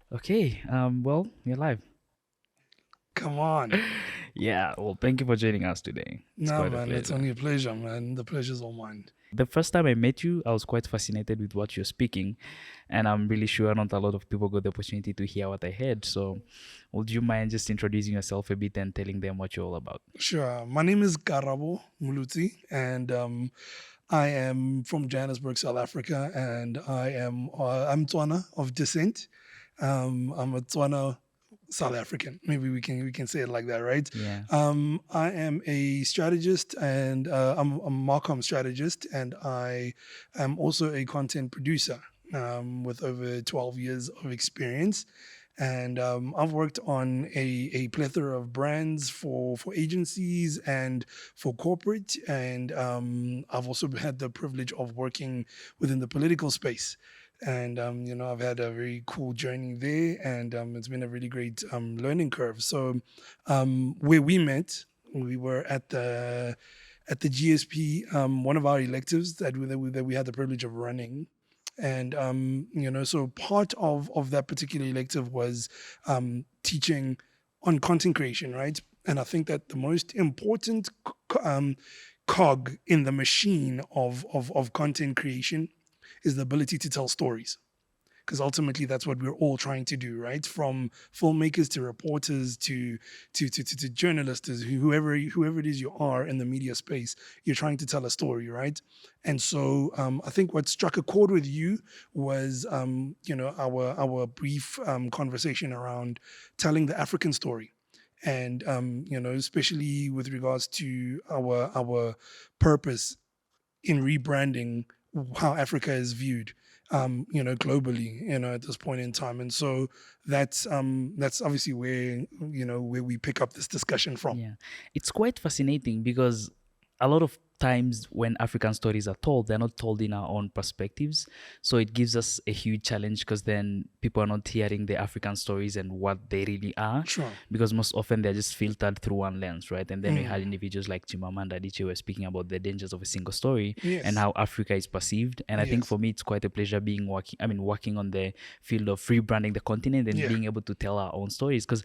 Okay, well, you're live. Come on. Yeah, well, thank you for joining us today. It's No, quite a man, it's pleasure. only a pleasure, man. The pleasure's all mine. The first time I met you, I was quite fascinated with what you're speaking, and I'm really sure not a lot of people got the opportunity to hear what I heard. So, would you mind just introducing yourself a bit and telling them what you're all about? Sure. My name is Karabo Molotsi, and I am from Johannesburg, South Africa, and I'm Tswana of descent. I'm a Tswana South African. Maybe we can say it like that, right? Yeah. I am a strategist, and I'm a Marcom strategist, and I am also a content producer with over 12 years of experience. And I've worked on a plethora of brands for agencies and for corporate. And I've also had the privilege of working within the political space. And, I've had a very cool journey there. And it's been a really great learning curve. So where we met, we were at the GSP, one of our electives that we had the privilege of running. And so part of that particular elective was teaching on content creation, right? And I think that the most important cog in the machine of content creation is the ability to tell stories, because ultimately that's what we're all trying to do, right? From filmmakers to reporters to journalists, to whoever it is you are in the media space, you're trying to tell a story, right? And so I think what struck a chord with you was our brief conversation around telling the African story. And especially with regards to our purpose in rebranding how Africa is viewed, globally, at this point in time. And so that's obviously where we pick up this discussion from. Yeah, it's quite fascinating because a lot of times when African stories are told, they're not told in our own perspectives. So it gives us a huge challenge because then people are not hearing the African stories and what they really are, Sure. because most often they're just filtered through one lens, right? And then we had Mm. individuals like Chimamanda Adichie were speaking about the dangers of a single story and Yes. how Africa is perceived. And I think Yes. for me, it's quite a pleasure working on the field of rebranding the continent and Yeah. being able to tell our own stories because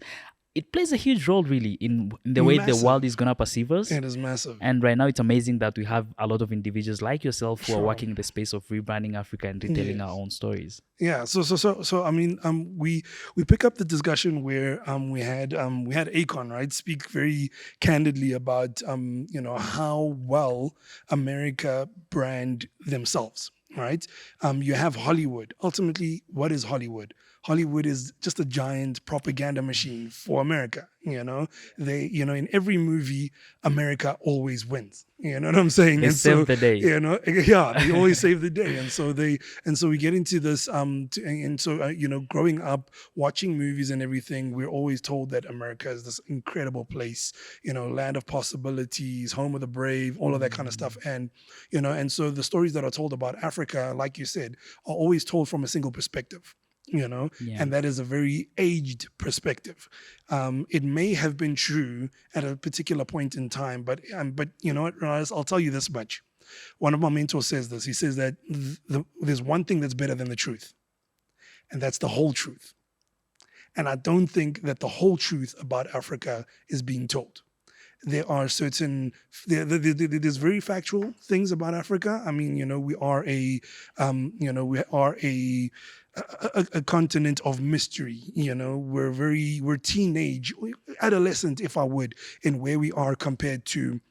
it plays a huge role really in the way the world is Massive. gonna perceive us. It is massive. And right now it's amazing that we have a lot of individuals like yourself who are Sure. working in the space of rebranding Africa and retelling our Yes. own stories. Yeah. So I mean, we pick up the discussion where we had Akon, right, speak very candidly about how well America brand themselves. Right. You have Hollywood. Ultimately, what is Hollywood? Hollywood is just a giant propaganda machine for America. In every movie, America always wins. You know what I'm saying? They And so, saved the day. yeah, they always save the day. And so we get into this, and so, growing up, watching movies and everything, we're always told that America is this incredible place, land of possibilities, home of the brave, all of that kind of stuff. And so the stories that are told about Africa, like you said, are always told from a single perspective. Yeah. And that is a very aged perspective. It may have been true at a particular point in time, but you know what, Raz, I'll tell you this much. One of my mentors says this. He says that there's one thing that's better than the truth, and that's the whole truth. And I don't think that the whole truth about Africa is being told. There are there's very factual things about Africa. I mean, we are a continent of mystery. We're teenage, adolescent, if I would, in where we are compared to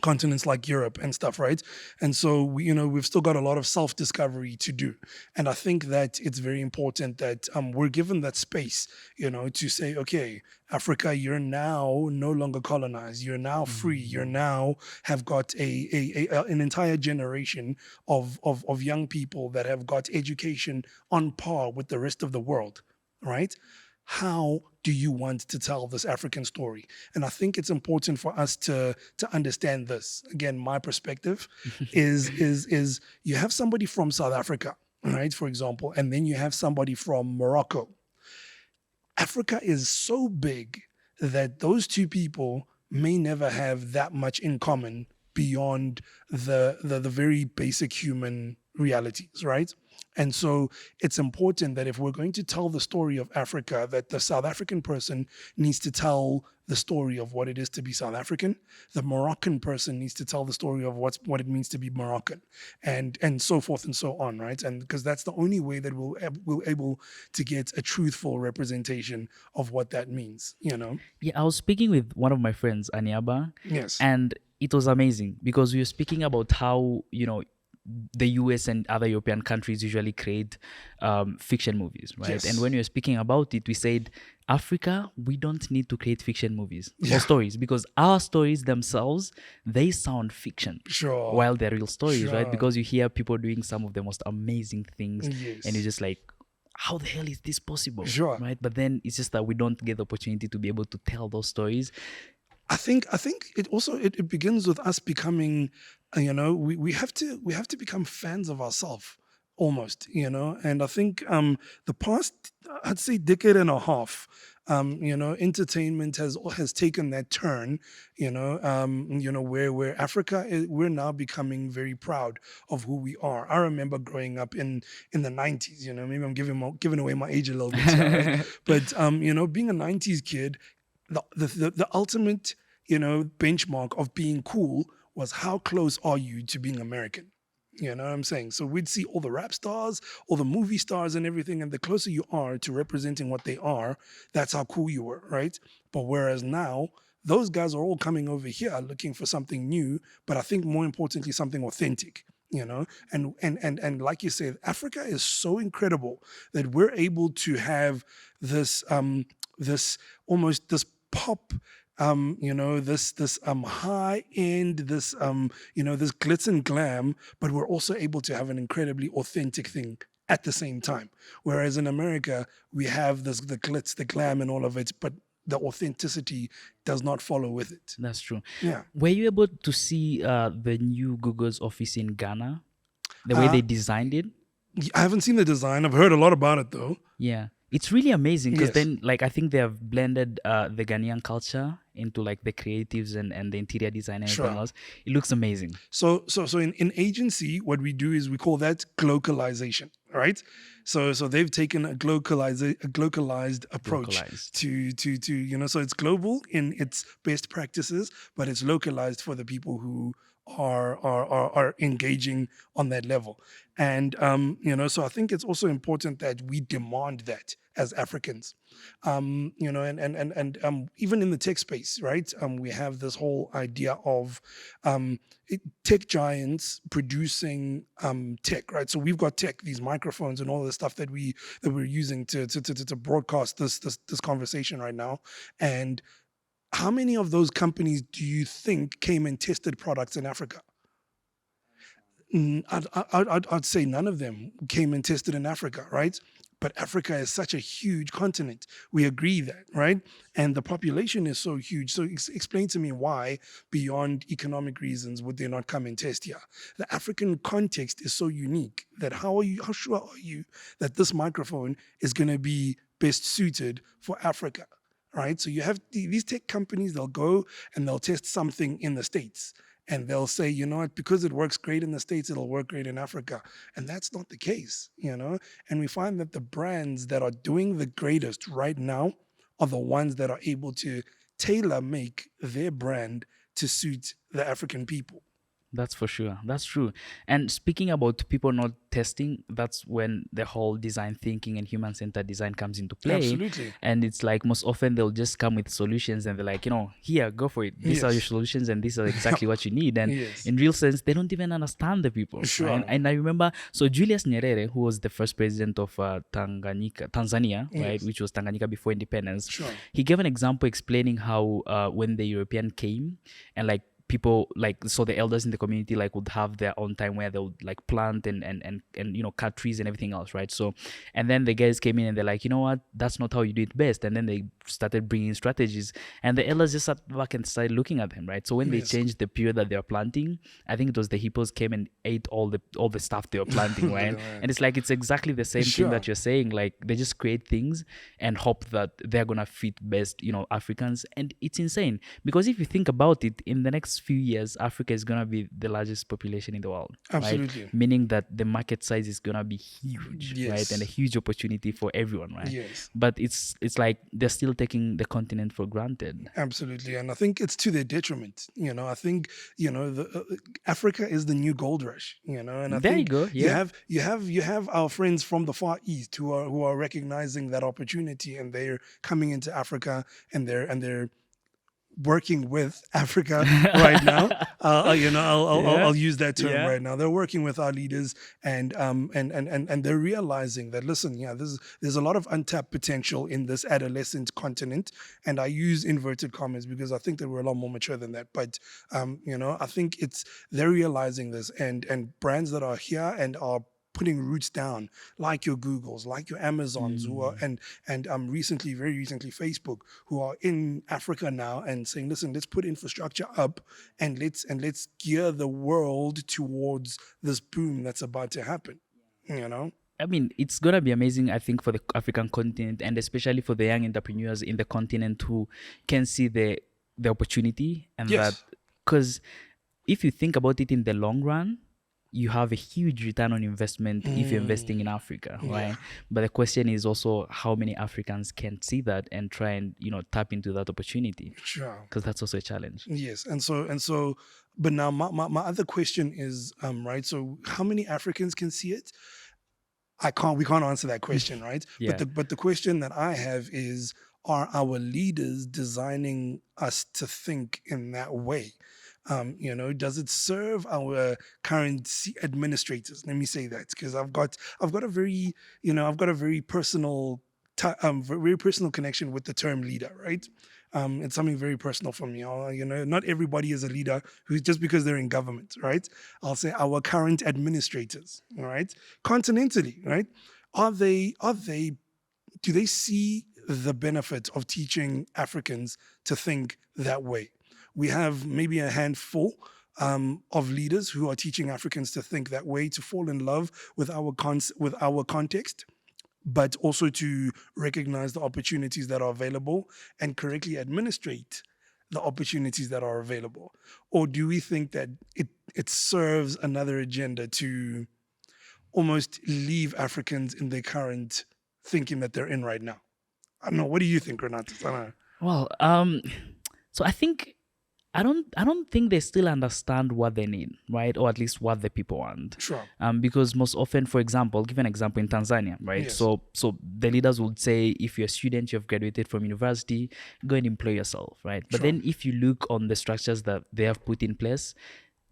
continents like Europe and stuff, right? And so we've still got a lot of self-discovery to do. And I think that it's very important that we're given that space, to say, okay, Africa, you're now no longer colonized. You're now free. You're now have got an entire generation of young people that have got education on par with the rest of the world, right? How do you want to tell this African story? And I think it's important for us to understand this. Again, my perspective is you have somebody from South Africa, right, for example, and then you have somebody from Morocco. Africa is so big that those two people may never have that much in common beyond the very basic human realities, right? And so it's important that if we're going to tell the story of Africa, that the South African person needs to tell the story of what it is to be South African. The Moroccan person needs to tell the story of what it means to be Moroccan, and so forth and so on, right? And because that's the only way that we'll able to get a truthful representation of what that means, you know? Yeah, I was speaking with one of my friends, Aniaba, Yes. and it was amazing because we were speaking about how, the US and other European countries usually create fiction movies, right? Yes. And when we were speaking about it, we said, Africa, we don't need to create fiction movies Yeah. or stories because our stories themselves, they sound fiction. Sure. While they're real stories, right? Sure. Because you hear people doing some of the most amazing things, Yes. and you're just like, how the hell is this possible? Sure. Right? But then it's just that we don't get the opportunity to be able to tell those stories. I think it also it begins with us becoming, we have to become fans of ourselves almost, and I think the past, I'd say, decade and a half, entertainment has taken that turn, where Africa we're now becoming very proud of who we are. I remember growing up in the 90s, maybe I'm giving away my age a little bit here, right? But being a 90s kid, the ultimate, benchmark of being cool was how close are you to being American? You know what I'm saying? So we'd see all the rap stars, all the movie stars and everything, and the closer you are to representing what they are, that's how cool you were, right? But whereas now, those guys are all coming over here looking for something new, but I think more importantly, something authentic. And like you said, Africa is so incredible that we're able to have this this almost this pop, this high end, this this glitz and glam, but we're also able to have an incredibly authentic thing at the same time. Whereas in America, we have the glitz, the glam, and all of it, but the authenticity does not follow with it. That's true. Yeah. Were you able to see the new Google's office in Ghana? The way Uh, they designed it? I haven't seen the design. I've heard a lot about it though. Yeah. It's really amazing because Yes. then, like, I think they have blended the Ghanaian culture into like the creatives and the interior design and everything Sure. else. It looks amazing. So in agency, what we do is we call that glocalization, right? So they've taken a glocalized approach Localized. to so it's global in its best practices, but it's localized for the people who are engaging on that level. And so I think it's also important that we demand that as Africans. And even in the tech space, right? We have this whole idea of tech giants producing tech, right? So we've got tech, these microphones and all the stuff that we're using to broadcast this conversation right now. And how many of those companies do you think came and tested products in Africa? I'd say none of them came and tested in Africa, right? But Africa is such a huge continent. We agree that, right? And the population is so huge. So explain to me why, beyond economic reasons, would they not come and test here? The African context is so unique that how sure are you that this microphone is going to be best suited for Africa? Right? So you have these tech companies, they'll go and they'll test something in the States. And they'll say, you know what, because it works great in the States, it'll work great in Africa. And that's not the case, And we find that the brands that are doing the greatest right now are the ones that are able to tailor make their brand to suit the African people. That's for sure. That's true. And speaking about people not testing, that's when the whole design thinking and human-centered design comes into play. Absolutely. And it's like most often they'll just come with solutions and they're like, here, go for it. These are your solutions and these are exactly what you need. And Yes. in real sense, they don't even understand the people. Sure. And I remember, so Julius Nyerere, who was the first president of Tanzania, Yes. right, which was Tanganyika before independence, Sure. he gave an example explaining how when the European came and like people so the elders in the community would have their own time where they would plant and cut trees and everything else, right? So and then the guys came in and they're like, you know what, that's not how you do it best. And then they started bringing strategies, and the elders just sat back and started looking at them, right? So when they Yes. changed the period that they were planting, I think it was the hippos came and ate all the stuff they were planting, Look right? at that. And it's like it's exactly the same thing Sure. that you're saying. Like they just create things and hope that they're gonna fit best, Africans, and it's insane because if you think about it, in the next few years, Africa is gonna be the largest population in the world, right? Absolutely. Meaning that the market size is gonna be huge, right? And a Yes. huge opportunity for everyone, right? Yes. But it's like they're still taking the continent for granted. Absolutely, and I think it's to their detriment. I think Africa is the new gold rush. And I There you think go. you Yeah. have our friends from the Far East who are recognizing that opportunity, and they're coming into Africa, and they're working with Africa right now. Yeah. I'll use that term Yeah. right now. They're working with our leaders, and they're realizing that, listen, yeah, there's a lot of untapped potential in this adolescent continent, and I use inverted commas because I think that we're a lot more mature than that. But I think they're realizing this, and brands that are here and are putting roots down, like your Googles, like your Amazons, who are Mm. and very recently Facebook, who are in Africa now and saying, listen, let's put infrastructure up, and let's gear the world towards this boom that's about to happen. You know? I mean, it's gonna be amazing, I think, for the African continent and especially for the young entrepreneurs in the continent who can see the opportunity and that, Yes. because if you think about it in the long run, you have a huge return on investment if you're investing in Africa, Yeah. right? But the question is also how many Africans can see that and try and tap into that opportunity, Sure. because that's also a challenge. Yes. And so, but now my other question is, right? So how many Africans can see it? We can't answer that question, right? Yeah. But the question that I have is, are our leaders designing us to think in that way? Does it serve our current administrators? Let me say that, because I've got a very personal very personal connection with the term leader, right? It's something very personal for me. Not everybody is a leader who's just because they're in government, right? I'll say our current administrators, all right, continentally, right? Do they see the benefit of teaching Africans to think that way? We have maybe a handful of leaders who are teaching Africans to think that way, to fall in love with our context, but also to recognize the opportunities that are available and correctly administrate the opportunities that are available? Or do we think that it serves another agenda to almost leave Africans in their current thinking that they're in right now? I don't know. What do you think, Renato? I don't know. Well, so I don't think they still understand what they need, right? Or at least what the people want. Sure. Because most often, for example, I'll give an example in Tanzania, right? Yes. So the leaders would say, if you're a student, you've graduated from university, go and employ yourself, right? But Sure. then if you look on the structures that they have put in place,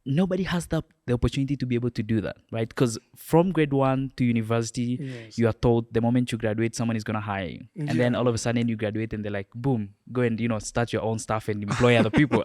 nobody has the opportunity to be able to do that, right? Because from grade 1 to university, Yes. you are told the moment you graduate, someone is going to hire you. And then Yeah. all of a sudden you graduate and they're like, boom, go and, start your own stuff and employ other people.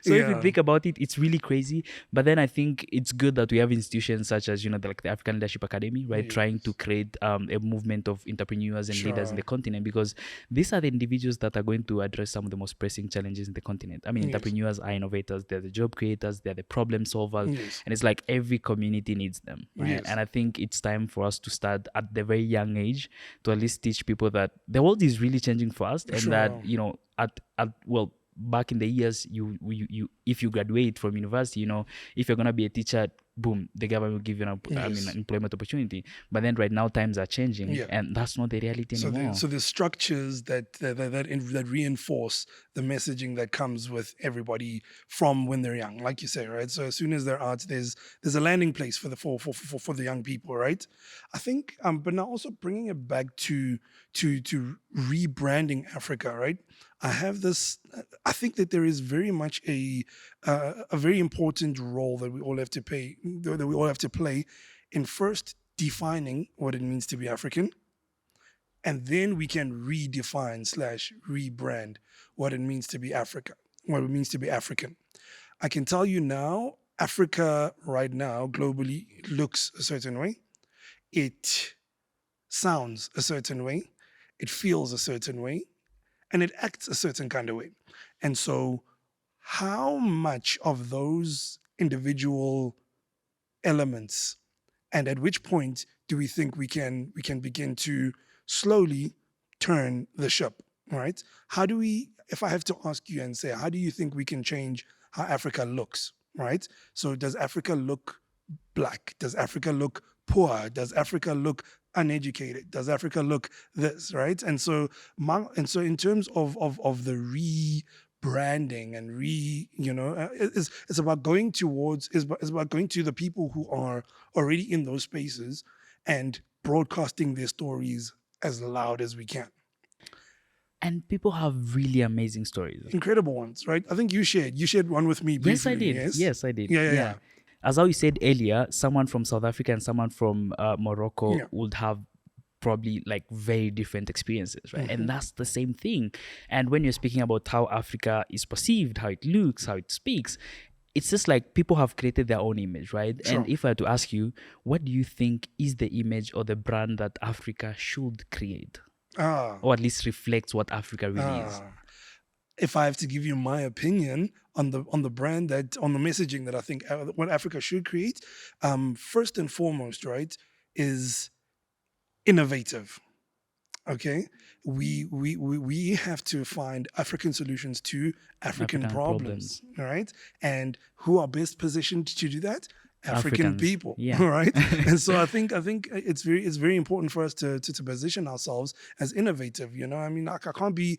So if you Yeah. think about it, it's really crazy. But then I think it's good that we have institutions such as, the African Leadership Academy, right? Trying to create a movement of entrepreneurs and leaders in Sure. the continent, because these are the individuals that are going to address some of the most pressing challenges in the continent. I mean, Yes. entrepreneurs are innovators, they're the job creators, they're the problem solvers. Yes. And it's like every community needs them, right? Yes. And I think it's time for us to start at the very young age to at least teach people that the world is really changing fast, and Sure. that back in the years, you if you graduate from university, if you're gonna be a teacher, boom, the government will give you Yes. an employment opportunity. But then right now times are changing, Yeah. and that's not the reality anymore. So there's structures that reinforce the messaging that comes with everybody from when they're young, like you say, right? So as soon as they're out, there's a landing place for the young people, right? I think, but now also bringing it back to rebranding Africa, right? I think that there is very much a very important role that we all have to play in first defining what it means to be African, and then we can redefine / rebrand what it means to be African. I can tell you now, Africa right now globally looks a certain way. It sounds a certain way. It feels a certain way. and it acts a certain kind of way. And so, how much of those individual elements, and at which point do we think we can begin to slowly turn the ship, right? How do we, if I have to ask you and say, how do you think we can change how Africa looks, right? So does Africa look black? Does Africa look poor? Does Africa look uneducated? Does Africa look this, right? And so, in terms of the rebranding and it's about going towards, it's about going to the people who are already in those spaces and broadcasting their stories as loud as we can. And people have really amazing stories. Incredible ones, right? I think you shared one with me Yes, I briefly. did. Yes. Yes, I did. Yeah. Yeah. Yeah. Yeah. As how you said earlier, someone from South Africa and someone from Morocco Yeah. would have probably like very different experiences, right? Mm-hmm. And that's the same thing. And when you're speaking about how Africa is perceived, how it looks, how it speaks, it's just like people have created their own image, right? And Sure. if I had to ask you, what do you think is the image or the brand that Africa should create? Ah. Or at least reflects what Africa really is? Ah. If I have to give you my opinion on the brand, that on the messaging that I think what Africa should create, first and foremost, right, is innovative. Okay, we have to find African solutions to African African problems, problems. all right? And who are best positioned to do that? African Africans. people, Yeah. all right? And so I think it's very important for us to position ourselves as innovative. I mean, I can't be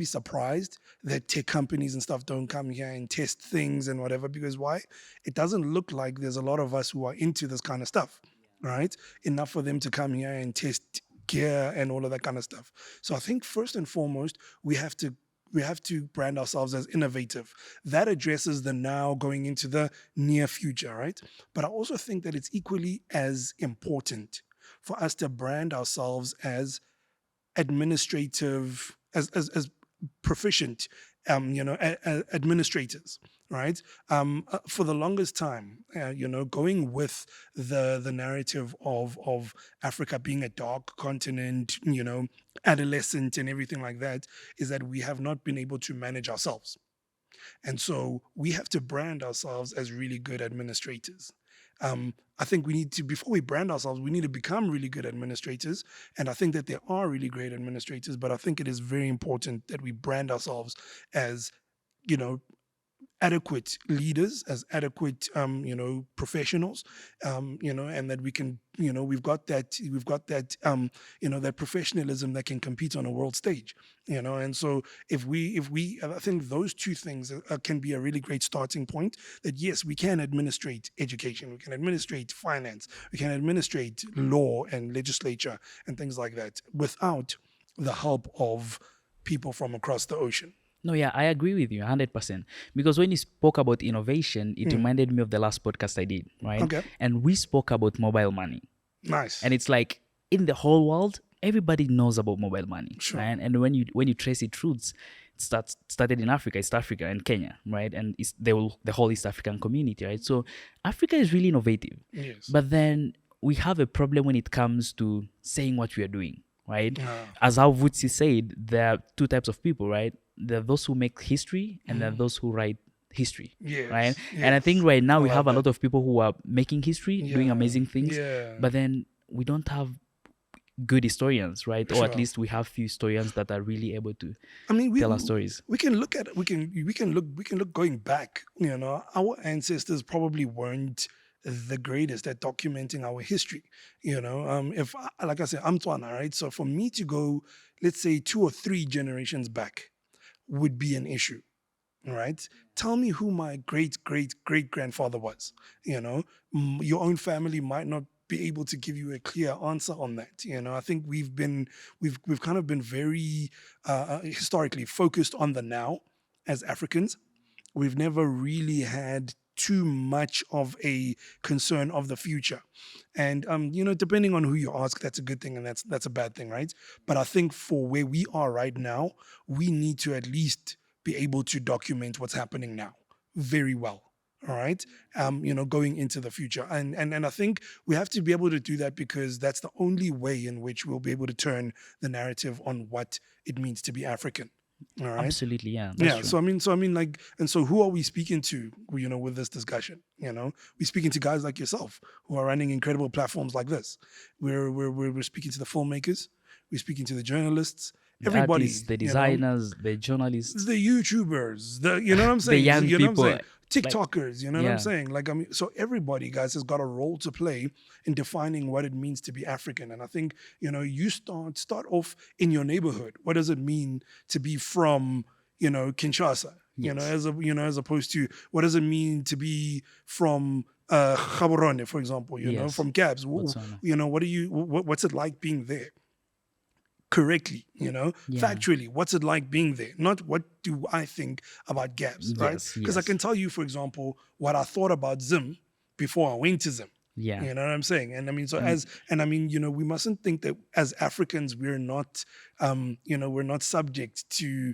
surprised that tech companies and stuff don't come here and test things and whatever, because why? It doesn't look like there's a lot of us who are into this kind of stuff, right? Enough for them to come here and test gear and all of that kind of stuff. So I think first and foremost, we have to brand ourselves as innovative. That addresses the now going into the near future, right? But I also think that it's equally as important for us to brand ourselves as administrative, as proficient, administrators, right? For the longest time, going with the narrative of Africa being a dark continent, adolescent and everything like that, is that we have not been able to manage ourselves. And so we have to brand ourselves as really good administrators. I think we need to, before we brand ourselves, we need to become really good administrators. And I think that there are really great administrators, but I think it is very important that we brand ourselves as, you know, adequate leaders, as adequate, professionals, and that we can, that professionalism that can compete on a world stage, and so if we, I think those two things can be a really great starting point. That yes, we can administrate education, we can administrate finance, we can administrate law and legislature and things like that without the help of people from across the ocean. No, yeah, I agree with you 100%. Because when you spoke about innovation, it reminded me of the last podcast I did, right? Okay. And we spoke about mobile money. Nice. And it's like in the whole world, everybody knows about mobile money, Sure. right? And when you trace its roots, started in Africa, East Africa and Kenya, right? And it's the whole East African community, right? So Africa is really innovative. Yes. But then we have a problem when it comes to saying what we are doing, right? Ah. As how Vutsi said, there are two types of people, right? There are those who make history and there are those who write history, Yes, right? And I think yes. right now I we love have a that. lot of people who are making history, doing Yeah, amazing things, yeah. but then we don't have good historians, right? Or at Sure. least we have few historians that are really able to I mean, tell our stories. we can look at we can look going back. Our ancestors probably weren't the greatest at documenting our history. If like I said, I'm Tswana, right? So for me to go, let's say 2 or 3 generations back, would be an issue. Right? Tell me who my great great great grandfather was. Your own family might not be able to give you a clear answer on that. I think we've kind of been very historically focused on the now as Africans. We've never really had too much of a concern of the future. And depending on who you ask, that's a good thing and that's a bad thing, right? But I think for where we are right now, we need to at least be able to document what's happening now very well. All right. Going into the future. And I think we have to be able to do that because that's the only way in which we'll be able to turn the narrative on what it means to be African. All right. Absolutely, yeah, that's Yeah. true. So I mean, like, and so who are we speaking to? With this discussion, we're speaking to guys like yourself who are running incredible platforms like this. We're speaking to the filmmakers. We're speaking to the journalists. The artists, Everybody, the designers, the journalists, the YouTubers, you know what I'm the saying? young You know what I'm people. saying? Like, TikTokers, you know what I'm yeah, saying? Like, I mean, so everybody, guys, has got a role to play in defining what it means to be African. And I think, you start off in your neighborhood. What does it mean to be from, Kinshasa? yes, As opposed to what does it mean to be from Gaborone, for example, yes, from Gabs. Botswana. What's it like being there? Correctly, Yeah, factually, what's it like being there? Not what do I think about gaps, right? yes, Because I yes, can tell you, for example, what I thought about Zim before I went to Zim. yeah, You know what I'm saying? And I mean, and we mustn't think that as Africans we're not subject to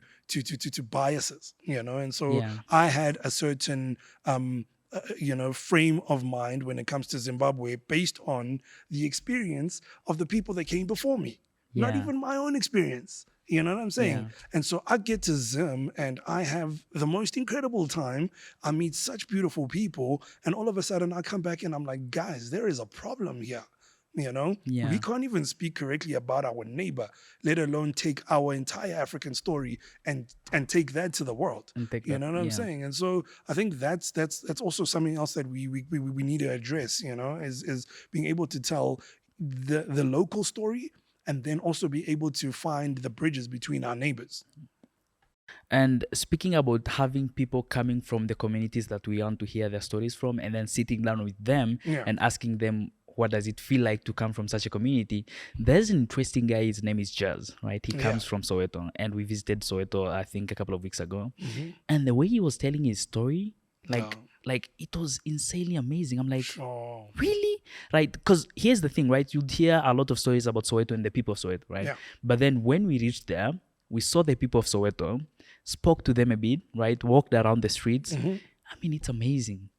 biases, and so yeah, I had a certain frame of mind when it comes to Zimbabwe based on the experience of the people that came before me, not yeah, even my own experience. You know what I'm saying? yeah. And so I get to Zim and I have the most incredible time. I meet such beautiful people. And all of a sudden I come back and I'm like, guys, there is a problem here. We Yeah, can't even speak correctly about our neighbor, let alone take our entire African story and take that to the world. and take You that. know what I'm Yeah, saying? And so I think that's also something else that we need to address. Is being able to tell the local story and then also be able to find the bridges between our neighbors. and speaking about having people coming from the communities that we want to hear their stories from, and then sitting down with them Yeah. and asking them what does it feel like to come from such a community. There's an interesting guy, his name is Jazz, right? He Yeah. comes from Soweto, and we visited Soweto I think a couple of weeks ago. Hmm. And the way he was telling his story, Yeah. like it was insanely amazing. I'm like, Sure. really? Right? Because here's the thing, right? You'd hear a lot of stories about Soweto and the people of Soweto, right? Yeah. But then when we reached there, we saw the people of Soweto, spoke to them a bit, right? Walked around the streets. Hmm. I mean, it's amazing.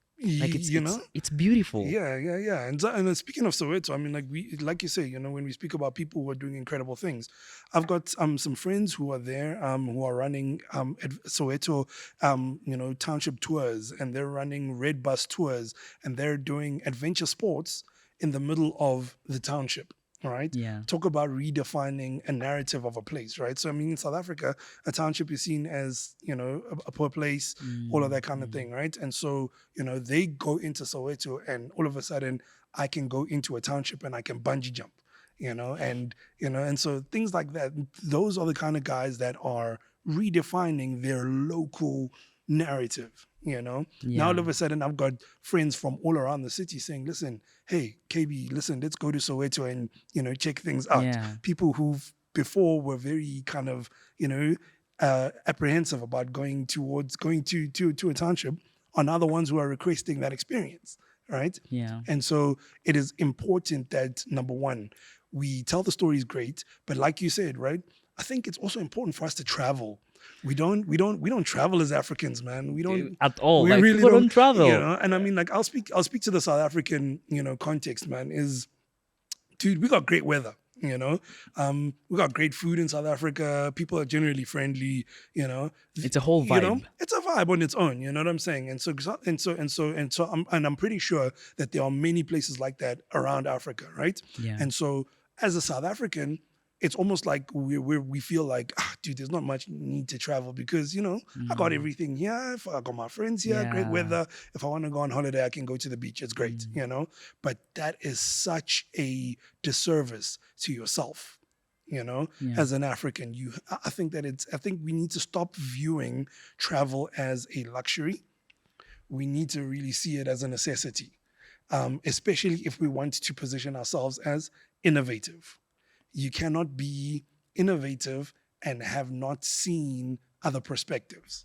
Like You know? it's beautiful. Yeah. And speaking of Soweto, I mean, like you say, when we speak about people who are doing incredible things, I've got some friends who are there, who are running Soweto, township tours, and they're running red bus tours, and they're doing adventure sports in the middle of the township. Right? Yeah. Talk about redefining a narrative of a place, right? So I mean, in South Africa, a township is seen as a poor place, all of that kind of thing, right? And so they go into Soweto, and all of a sudden, I can go into a township and I can bungee jump, and so things like that. Those are the kind of guys that are redefining their local narrative. Now all Yeah. of a sudden I've got friends from all around the city saying, listen, hey, KB, listen, let's go to Soweto and, check things out. Yeah. People who before were very kind of, apprehensive about going to a township are now the ones who are requesting that experience. Right. Yeah. And so it is important that, number one, we tell the stories great, but like you said, right, I think it's also important for us to travel. We don't travel as Africans, man. We don't At all. we Like really people don't, don't travel. and I mean, like, I'll speak to the South African, context, man. Is, dude, we got great weather. We got great food in South Africa. People are generally friendly. It's a whole vibe. It's a vibe on its own. You know what I'm saying? I'm pretty sure that there are many places like that around Africa, right? Yeah. And so, as a South African, it's almost like we feel like, dude, there's not much need to travel because, I got everything here. If I got my friends here, great Yeah. weather. If I want to go on holiday, I can go to the beach. It's great, But that is such a disservice to yourself, Yeah. as an African. I think I think we need to stop viewing travel as a luxury. We need to really see it as a necessity, especially if we want to position ourselves as innovative. You cannot be innovative and have not seen other perspectives.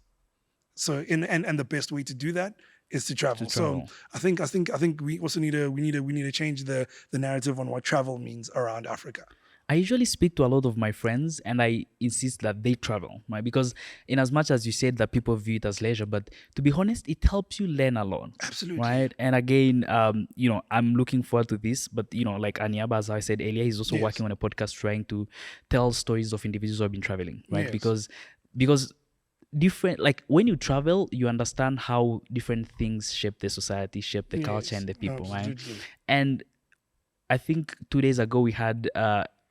So, and the best way to do that is to travel. So, travel. I think we also need to change the narrative on what travel means around Africa. I usually speak to a lot of my friends and I insist that they travel, right? Because in as much as you said that people view it as leisure, but to be honest, it helps you learn a lot. Absolutely. Right. And again, I'm looking forward to this, but like Anyaba, as I said earlier, he's also Yes. working on a podcast trying to tell stories of individuals who have been traveling, right? Yes. Because because different, like when you travel, you understand how different things shape the society, shape the culture Yes, and the people, right? absolutely. And I think 2 days ago we had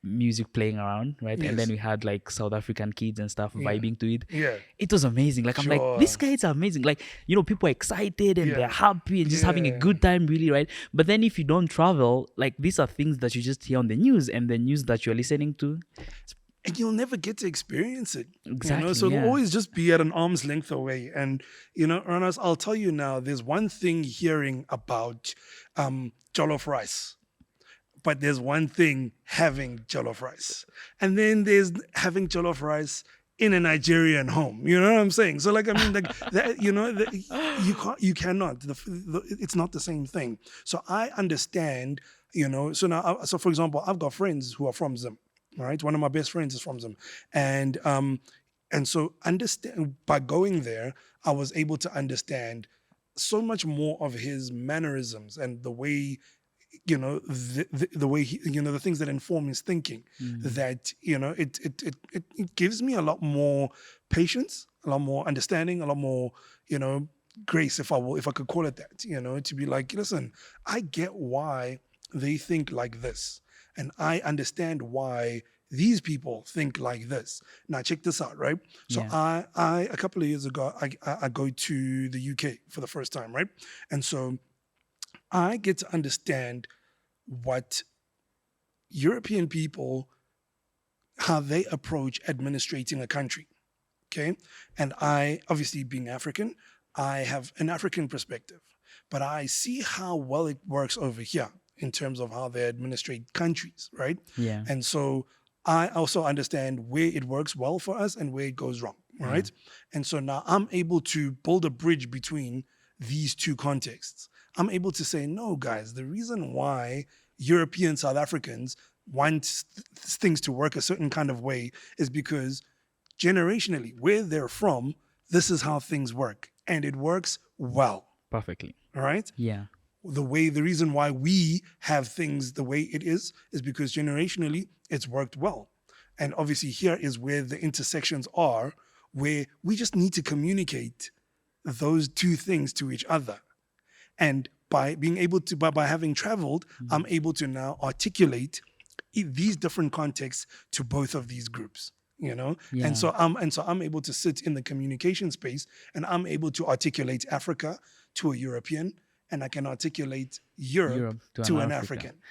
music playing around, right? And then Yes. we had like South African kids and stuff Yeah. vibing to it. Yeah. It was amazing. Like I'm like, these Sure. guys are amazing. Like, people are excited and they're Yeah. happy and just having a Yeah. good time, really, right? But then if you don't travel, like these are things that you just hear on the news, and the news that you're listening to. And you'll never get to experience it, Exactly, so it'll yeah. always just be at an arm's length away. And Ernest, I'll tell you now, there's one thing hearing about jollof rice, but there's one thing having jollof rice, and then there's having jollof rice in a Nigerian home. You know what I'm saying? So, like, I mean, like that, you cannot. It's not the same thing. So I understand. So now, so for example, I've got friends who are from Zim. Right, one of my best friends is from Zim, and so understand by going there, I was able to understand so much more of his mannerisms and the way the way he, the things that inform his thinking, Mm. that it gives me a lot more patience, a lot more understanding, a lot more grace, if I could call it that, to be like, listen, I get why they think like this, and I understand why these people think like this. Now check this out, right? So Yeah. I a couple of years ago, I go to the UK for the first time, right? And so I get to understand what European people, how they approach administrating a country. Okay. And I, obviously being African, I have an African perspective, but I see how well it works over here in terms of how they administrate countries, right? Yeah. And so I also understand where it works well for us and where it goes wrong, Yeah. right? And so now I'm able to build a bridge between these two contexts. I'm able to say, no, guys, the reason why European South Africans want things to work a certain kind of way is because generationally, where they're from, this is how things work. And it works well. Perfectly. All right. Yeah. The reason why we have things the way it is because generationally it's worked well. And obviously, here is where the intersections are, where we just need to communicate those two things to each other. And by being able to, by having traveled, I'm able to now articulate these different contexts to both of these groups. And Yeah. so I'm able to sit in the communication space, and I'm able to articulate Africa to a European, and I can articulate Europe Europe to to an an Africa. African.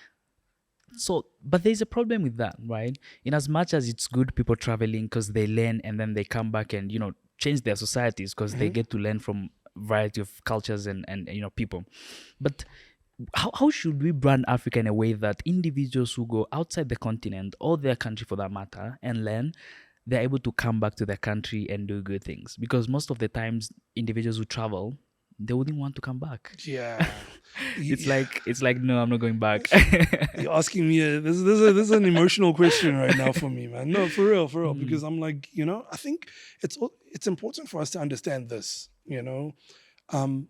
So, but there's a problem with that, right? In as much as it's good people traveling because they learn and then they come back and change their societies because they get to learn from variety of cultures and people. But how should we brand Africa in a way that individuals who go outside the continent or their country for that matter and learn, they're able to come back to their country and do good things? Because most of the times individuals who travel, they wouldn't want to come back. Yeah. It's like no, I'm not going back. You're asking me this is an emotional question right now for me, man. No, for real, because I'm like, I think it's important for us to understand this. Um,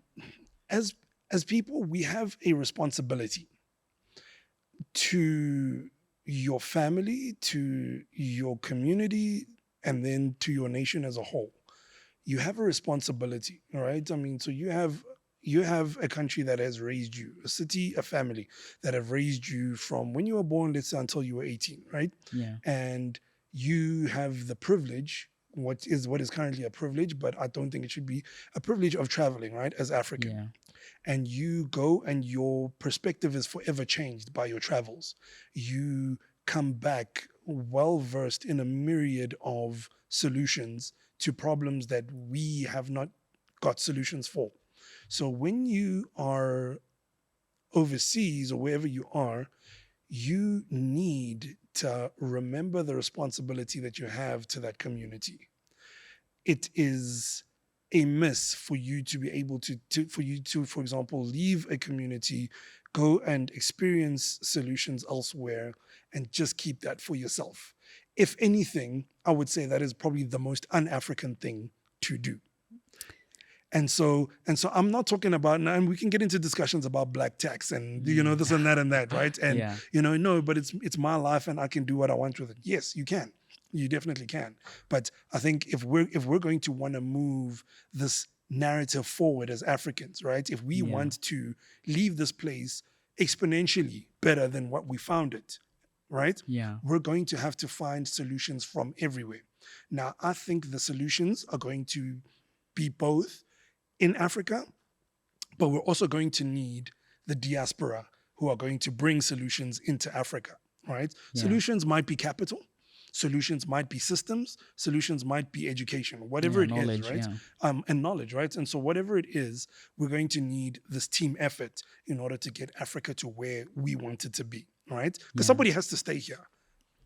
as people, we have a responsibility to your family, to your community, and then to your nation as a whole. You have a responsibility, all right? I mean, so you have a country that has raised you, a city, a family that have raised you from when you were born, let's say, until you were 18, right? Yeah. And you have the privilege, what is currently a privilege, but I don't think it should be a privilege, of traveling, right, as African. Yeah. And you go, and your perspective is forever changed by your travels. You come back well versed in a myriad of solutions to problems that we have not got solutions for. So when you are overseas or wherever you are, you need to remember the responsibility that you have to that community. It is a miss for you to be able to, for example, leave a community, go and experience solutions elsewhere, and just keep that for yourself. If anything, I would say that is probably the most un-African thing to do. And so I'm not talking about, and we can get into discussions about black tax and this and that, right? And Yeah. no, but it's my life and I can do what I want with it. Yes, you can. You definitely can. But I think if we're going to want to move this narrative forward as Africans, right? If we Yeah. want to leave this place exponentially better than what we found it, right? Yeah. We're going to have to find solutions from everywhere. Now, I think the solutions are going to be both in Africa, but we're also going to need the diaspora who are going to bring solutions into Africa, right? Yeah. Solutions might be capital, solutions might be systems, solutions might be education, whatever Yeah. it is, Knowledge. right? Yeah. And knowledge, right? And so whatever it is, we're going to need this team effort in order to get Africa to where we want it to be, right? Because Yeah. somebody has to stay here.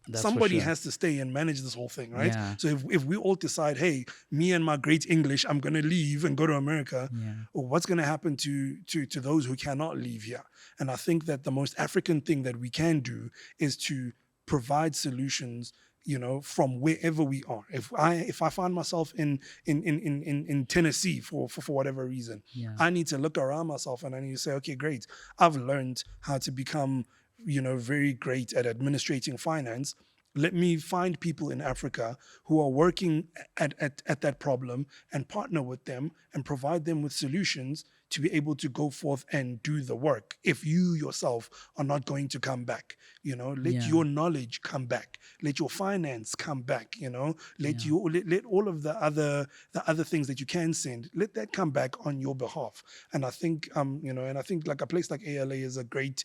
That's for Somebody sure. has to stay and manage this whole thing, right? Yeah. So if we all decide, hey, me and my great English, I'm gonna leave and go to America, Yeah. or what's gonna happen to those who cannot leave here? And I think that the most African thing that we can do is to provide solutions, from wherever we are. If I find myself in Tennessee for whatever reason, Yeah. I need to look around myself and I need to say, okay, great, I've learned how to become very great at administrating finance. Let me find people in Africa who are working at that problem and partner with them and provide them with solutions to be able to go forth and do the work. If you yourself are not going to come back, let Yeah. your knowledge come back, let your finance come back, let Yeah. let all of the other things that you can send, let that come back on your behalf. And I think like a place like ALA is a great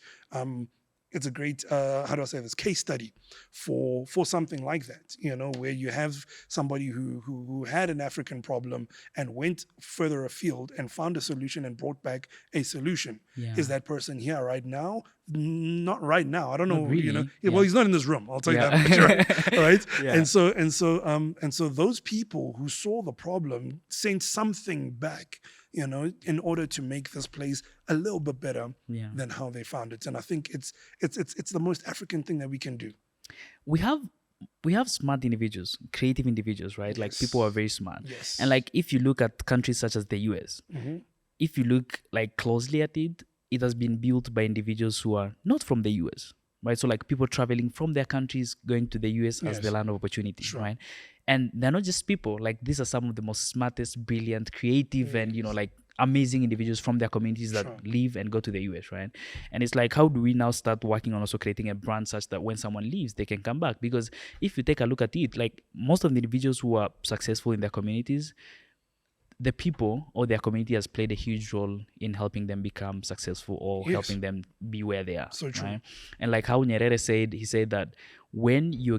it's a great how do I say this, case study for something like that, where you have somebody who had an African problem and went further afield and found a solution and brought back a solution. Yeah. Is that person here right now? Not right now. I don't Not know. really. Yeah, well, he's not in this room. I'll tell you Yeah. that much, right? Right? Yeah. And so those people who saw the problem sent something back, in order to make this place a little bit better Yeah. than how they found it. And I think it's the most African thing that we can do. we have we have smart individuals, creative individuals, right? Like people are Yes. very smart. Yes. And like if you look at countries such as the US, Mhm. if you look like closely at it, it has been built by individuals who are not from the US, right? So like people traveling from their countries going to the US as the Yes. land of opportunity, Sure. right? And they're not just people, like these are some of the most smartest, brilliant, creative, and Yes. like amazing individuals from their communities that Sure. leave and go to the US, right? And it's like, how do we now start working on also creating a brand such that when someone leaves, they can come back? Because if you take a look at it, like most of the individuals who are successful in their communities, the people or their community has played a huge role in helping them become successful or Yes. helping them be where they are. So true. Right? And like how Nyerere said, he said that when you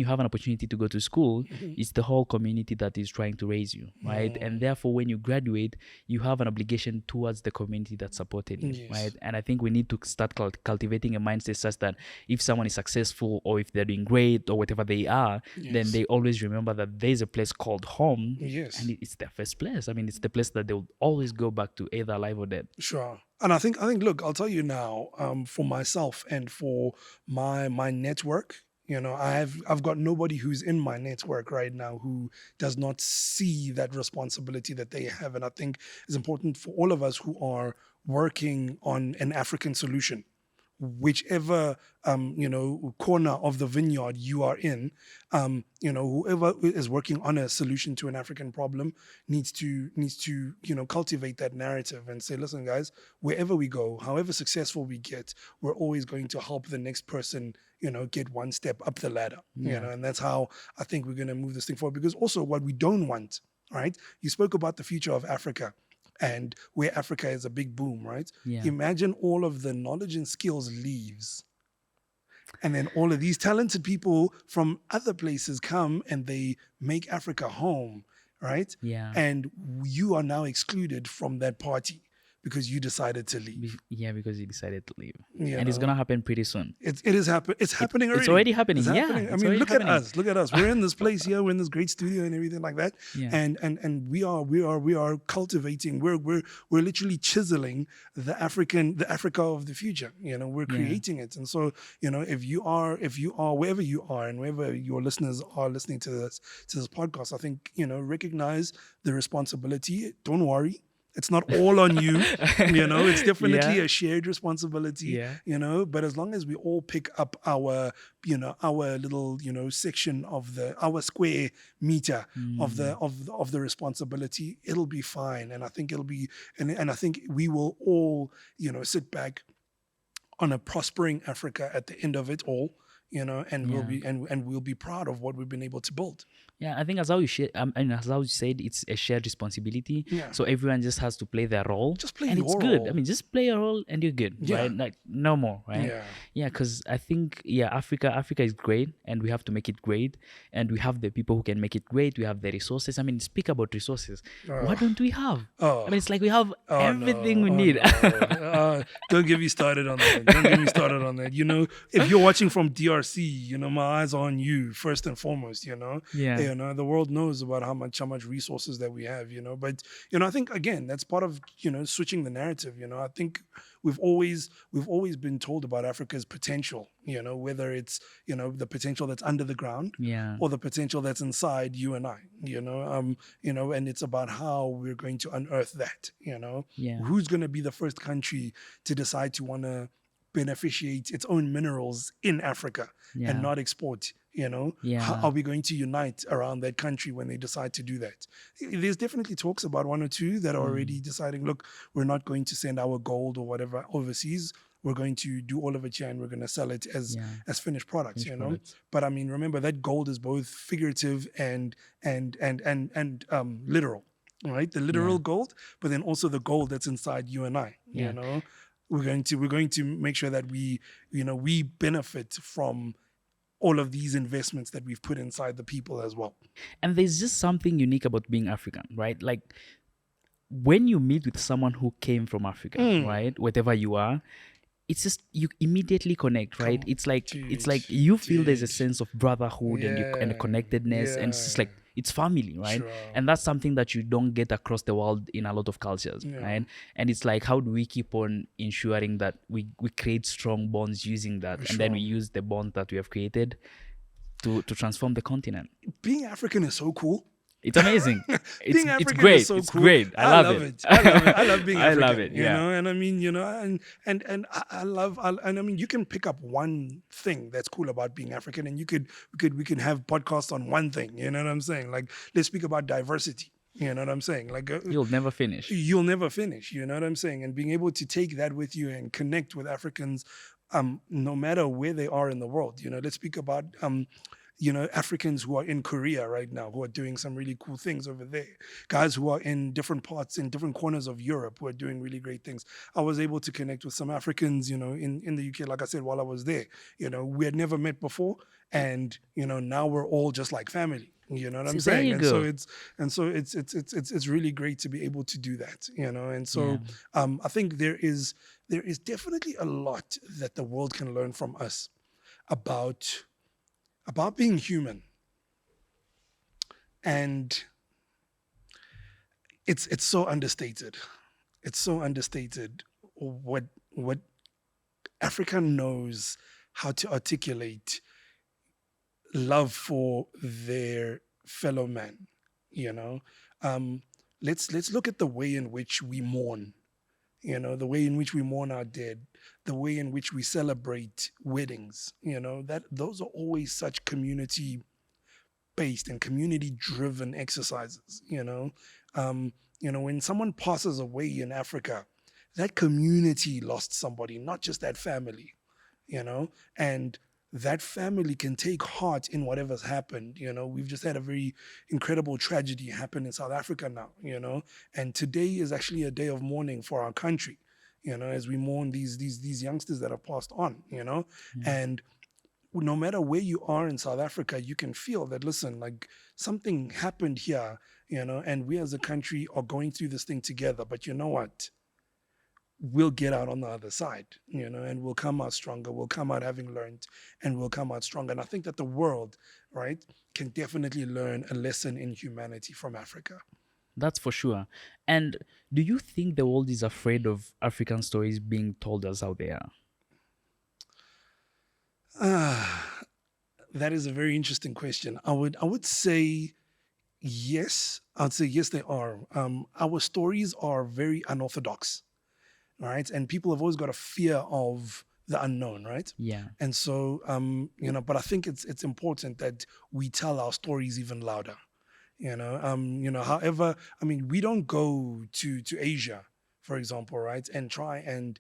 have an opportunity to go to school, Mhm. it's the whole community that is trying to raise you, right? And therefore, when you graduate, you have an obligation towards the community that supported you, Yes. right? And I think we need to start cultivating a mindset such that if someone is successful or if they're doing great or whatever they are, then Yes. they always remember that there's a place called home. Yes. And it's their first place. I mean, it's the place that they'll always go back to, either alive or dead. Sure. And I think look, I'll tell you now, for myself and for my network, I've got nobody who's in my network right now who does not see that responsibility that they have. And I think it's important for all of us who are working on an African solution, whichever corner of the vineyard you are in, whoever is working on a solution to an African problem needs to cultivate that narrative and say, listen, guys, wherever we go, however successful we get, we're always going to help the next person get one step up the ladder. And that's how I think we're going to move this thing forward. Because also what we don't want, right? You spoke about the future of Africa and where Africa is a big boom, right? Yeah. Imagine all of the knowledge and skills leaves. And then all of these talented people from other places come and they make Africa home, right? Yeah. And you are now excluded from that party because you decided to leave. Yeah, because he decided to leave. You And it's know? going to happen pretty soon. It's happening already. It's already happening. It's Yeah, happening. I it's mean, already look happening. at us. Look at us. We're in this place here. We're in this great studio and everything like that. Yeah. And we are cultivating. We're literally chiseling the Africa of the future. We're creating it. And so, if you are wherever you are and wherever your listeners are listening to this podcast, I think recognize the responsibility. Don't worry. It's not all on you. It's definitely Yeah. a shared responsibility, Yeah. but as long as we all pick up our little, section of our square meter Mm. of the responsibility, it'll be fine. And I think it'll be, and I think we will all, sit back on a prospering Africa at the end of it all, and we'll Yeah. be and we'll be proud of what we've been able to build. Yeah, I think as how you share, and as how you said, it's a shared responsibility. Yeah. So everyone just has to play their role, Just play and it's your good. I role. mean, just play your role, and you're good, Yeah. right? Like no more, right? Yeah. Yeah, because I think Africa is great, and we have to make it great, and we have the people who can make it great. We have the resources. I mean, speak about resources. What Oh. don't we have? I Oh. mean, it's like we have Oh everything no. we Oh need. no. Don't get me started on that. Don't get me started on that. If you're watching from DRC, my eyes are on you first and foremost, Yeah, The world knows about how much resources that we have, But I think again, that's part of, switching the narrative. I think we've always been told about Africa's potential, whether it's, the potential that's under the ground yeah, or the potential that's inside you and I, and it's about how we're going to unearth that, yeah, who's going to be the first country to decide to want to beneficiate its own minerals in Africa and yeah, not export. How yeah, are we going to unite around that country when they decide to do that? There's definitely talks about one or two that are already mm, deciding, look, we're not going to send our gold or whatever overseas. We're going to do all of it here and we're going to sell it as yeah. finished products, Finished products. But I mean, remember that gold is both figurative and literal, right? The Yeah, literal gold, but then also the gold that's inside you and I. yeah. We're going to make sure that we benefit from all of these investments that we've put inside the people as well. And there's just something unique about being African, right? Like when you meet with someone who came from Africa, Mm. right? Wherever you are, it's just you immediately connect, right? Come, It's dude, like you feel there's a dude. sense of brotherhood and a Yeah, connectedness, and it's just yeah, like it's family, right? sure. And that's something that you don't get across the world in a lot of cultures, Yeah, right? And it's like how do we keep on ensuring that we create strong bonds using that, for and then we sure. use the bond that we have created to transform the continent. Being African is so cool. It's amazing. It's Being it's African is great. so It's cool. great. I I love love it. it. I love it. I love being I love African. it. Yeah. And I mean, and I love, and I mean, you can pick up one thing that's cool about being African, and we can have podcasts on one thing. You know what I'm saying? Like, let's speak about diversity. You know what I'm saying? Like, You'll never finish. you'll never finish. You know what I'm saying? And being able to take that with you and connect with Africans, no matter where they are in the world. Let's speak about Africans who are in Korea right now, who are doing some really cool things over there. Guys who are in different parts, in different corners of Europe, who are doing really great things. I was able to connect with some Africans, in the UK, like I said, while I was there. We had never met before, and now we're all just like family. You know what I'm See, there saying? you And so go. it's really great to be able to do that. And Yeah. so I think there is definitely a lot that the world can learn from us about being human. And it's so understated. It's so understated what Africa knows how to articulate love for their fellow man. You know, um, let's look at the way in which we mourn. The way in which we mourn our dead, the way in which we celebrate weddings. That those are always such community based and community driven exercises. When someone passes away in Africa, that community lost somebody, not just that family. And that family can take heart in whatever's happened. We've just had a very incredible tragedy happen in South Africa now. And today is actually a day of mourning for our country. As we mourn these youngsters that have passed on. Yeah. And no matter where you are in South Africa, you can feel that, listen, like something happened here, and we as a country are going through this thing together. But you know what? We'll get out on the other side, and we'll come out stronger. We'll come out having learned, and we'll come out stronger. And I think that the world, right, can definitely learn a lesson in humanity from Africa. That's for sure. And do you think the world is afraid of African stories being told as how they are? Ah, that is a very interesting question. I would say Yes, I'd say yes, they are. Our stories are very unorthodox, right? And people have always got a fear of the unknown, right? Yeah. And so, but I think it's important that we tell our stories even louder. However, I mean, we don't go to Asia, for example, right, and try and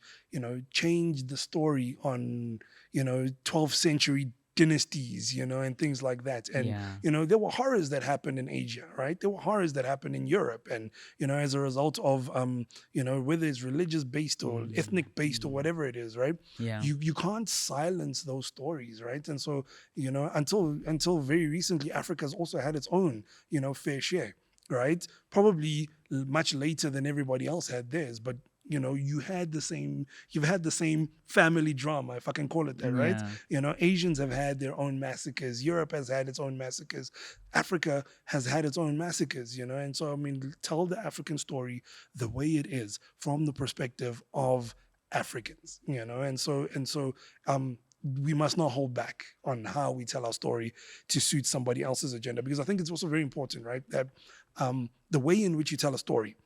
change the story on 12th century dynasties, and things like that. And Yeah. there were horrors that happened in Asia, right? There were horrors that happened in Europe, and as a result of whether it's religious based or ethnic based or whatever it is, right? Yeah. You can't silence those stories, right? And so until very recently, Africa's also had its own fair share, right? Probably much later than everybody else had theirs, but you've had the same family drama, if I can call it that, right? Yeah. Asians have had their own massacres, Europe has had its own massacres, Africa has had its own massacres, and so I mean, tell the African story the way it is from the perspective of Africans, we must not hold back on how we tell our story to suit somebody else's agenda, because I think it's also very important, right, that the way in which you tell a story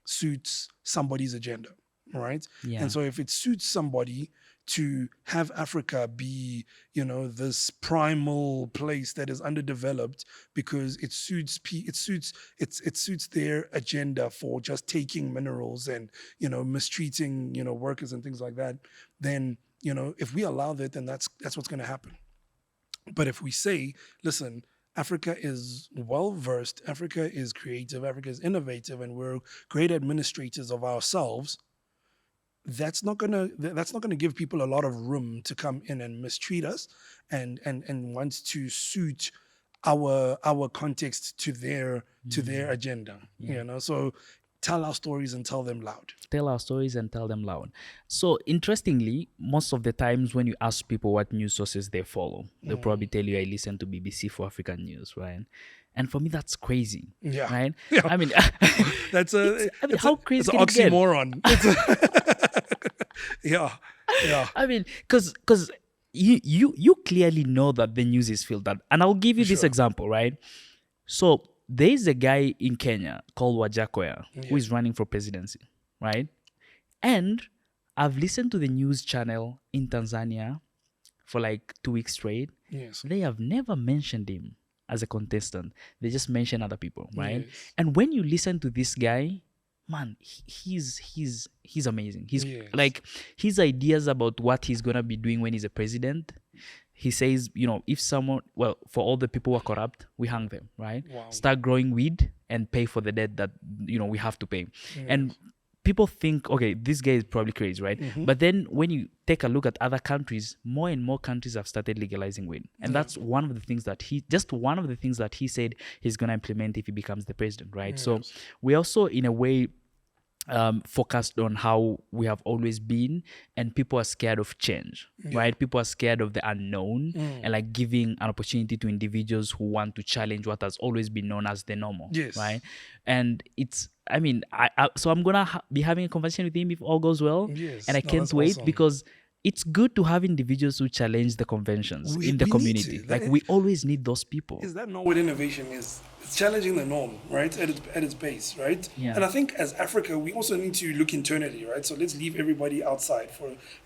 suits somebody's agenda, right? Yeah. And so if it suits somebody to have Africa be, this primal place that is underdeveloped because it suits their agenda for just taking minerals and mistreating workers and things like that, then if we allow that, then that's what's going to happen. But if we say, listen, Africa is well versed, Africa is creative, Africa is innovative, and we're great administrators of ourselves, that's not gonna give people a lot of room to come in and mistreat us and want to suit our context to their agenda. Yeah. So tell our stories and tell them loud. Tell our stories and tell them loud. So interestingly, most of the times when you ask people what news sources they follow, they'll probably tell you I listen to BBC for African news, right? And for me, that's crazy, Yeah. right? Yeah. I mean, That's how crazy it's an can it get? oxymoron. Yeah. Yeah. I mean, because you clearly know that the news is filtered, and I'll give you this Sure. example, right? So there is a guy in Kenya called Wajakoya who is running for presidency, right? And I've listened to the news channel in Tanzania for like 2 weeks straight. Yes. They have never mentioned him as a contestant. They just mention other people, right? Yes. And when you listen to this guy, man, he's amazing. He's Yes. like his ideas about what he's gonna be doing when he's a president. He says, if someone, well, for all the people who are corrupt, we hang them, right? Wow. Start growing weed and pay for the debt that we have to pay. Yes. And people think, okay, this guy is probably crazy, right? But then when you take a look at other countries, more and more countries have started legalizing weed. And that's one of the things that he said he's going to implement if he becomes the president, right? So we also, in a way, focused on how we have always been, and people are scared of change, right? People are scared of the unknown, and like giving an opportunity to individuals who want to challenge what has always been known as the normal, Yes. right? And it's, I mean, so I'm gonna be having a conversation with him if all goes well, Yes. and I No, can't that's wait awesome. because it's good to have individuals who challenge the conventions in the we need community. to. Like That we always need those people. Is that not what innovation is? It's challenging the norm, right? At its base, right? Yeah. And I think as Africa, we also need to look internally, right? So let's leave everybody outside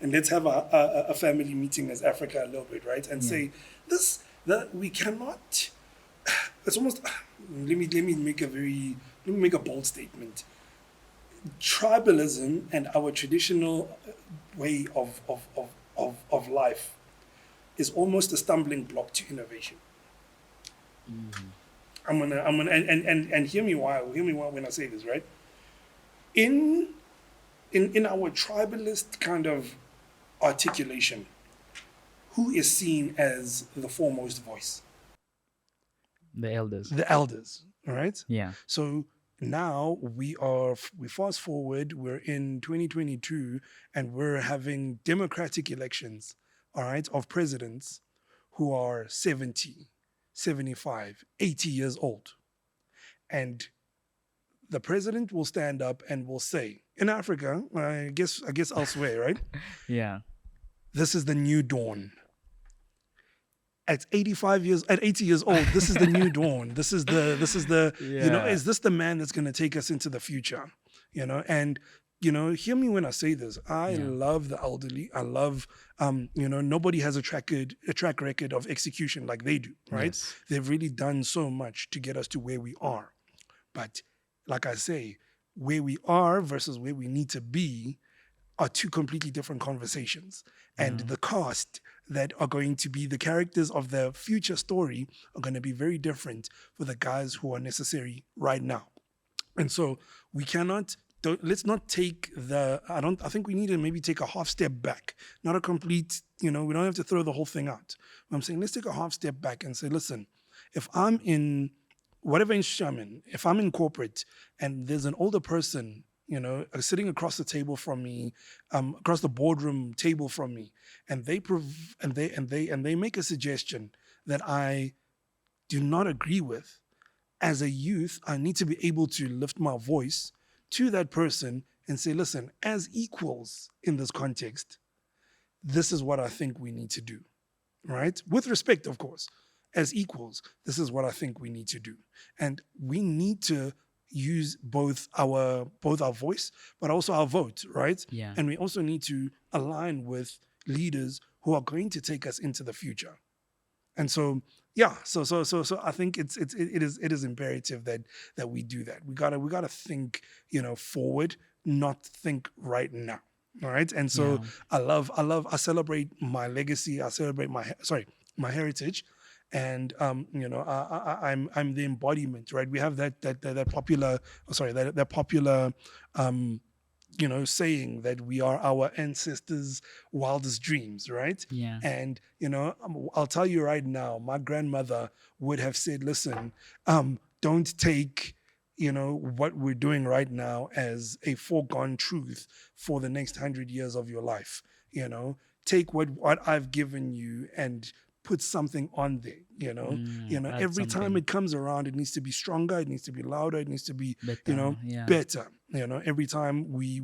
and let's have a family meeting as Africa a little bit, right? And say that we cannot. It's almost. Let me make a bold statement. Tribalism and our traditional way of life is almost a stumbling block to innovation. I'm gonna and hear me while when I say this, right? In our tribalist kind of articulation, who is seen as the foremost voice? The elders. The elders, all right? Yeah. So now we fast forward, we're in 2022 and we're having democratic elections, all right, of presidents who are 70, 75, 80 years old. And the president will stand up and will say, in Africa, I guess elsewhere, right? Yeah. This is the new dawn. at 80 years old, this is the new dawn. This is the Yeah. is this the man that's going to take us into the future? And hear me when I say this. I Yeah. love the elderly. I love, nobody has a track record of execution like they do, right? Yes. They've really done so much to get us to where we are. But like I say, where we are versus where we need to be are two completely different conversations. And Mm-hmm. the cast that are going to be the characters of the future story are going to be very different for the guys who are necessary right now. And so we cannot let's not take I think we need to maybe take a half step back, not a complete, we don't have to throw the whole thing out. But I'm saying let's take a half step back and say, listen, if I'm in whatever industry I'm in, if I'm in corporate and there's an older person, sitting across the table from me, across the boardroom table from me, and they make a suggestion that I do not agree with, as a youth, I need to be able to lift my voice to that person and say, listen, as equals in this context, this is what I think we need to do, right? With respect, of course. As equals, this is what I think we need to do. And we need to use both our voice, but also our vote, right? Yeah. And we also need to align with leaders who are going to take us into the future. And so, yeah, so I think it is imperative that we do that. We gotta think, forward, not think right now. All right. And so Yeah. I celebrate my legacy. I celebrate my heritage. And I'm the embodiment, right? We have that popular, that popular saying that we are our ancestors' wildest dreams, right? Yeah. And I'll tell you right now, my grandmother would have said, "Listen, don't take what we're doing right now as a foregone truth for the next 100 years of your life. Take what I've given you and put something on there. Add Every time something it comes around, it needs to be stronger, it needs to be louder, it needs to be better. Yeah. better. Every time we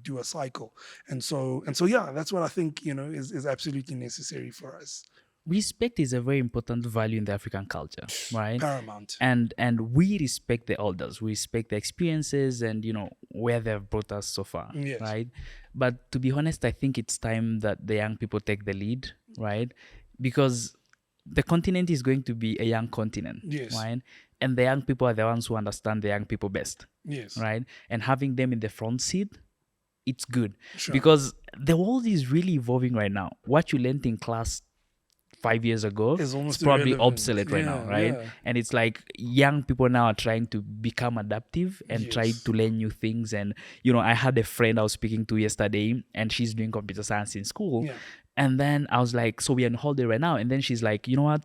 do a cycle. And so yeah, that's what I think is absolutely necessary for us. Respect is a very important value in the African culture, right? Paramount. And we respect the elders, we respect the experiences and where they've brought us so far, Yes. right? But to be honest, I think it's time that the young people take the lead, right? Because the continent is going to be a young continent, Yes. right? And the young people are the ones who understand the young people best, Yes. right? And having them in the front seat, it's good Sure. because the world is really evolving right now. What you learned in class 5 years ago Is it's almost probably irrelevant. obsolete right now, Yeah, right? yeah. And it's like young people now are trying to become adaptive and try Yes. to learn new things. And I had a friend I was speaking to yesterday, and she's doing computer science in school. Yeah. And then I was like, so we're on holiday right now. And then she's like, you know what?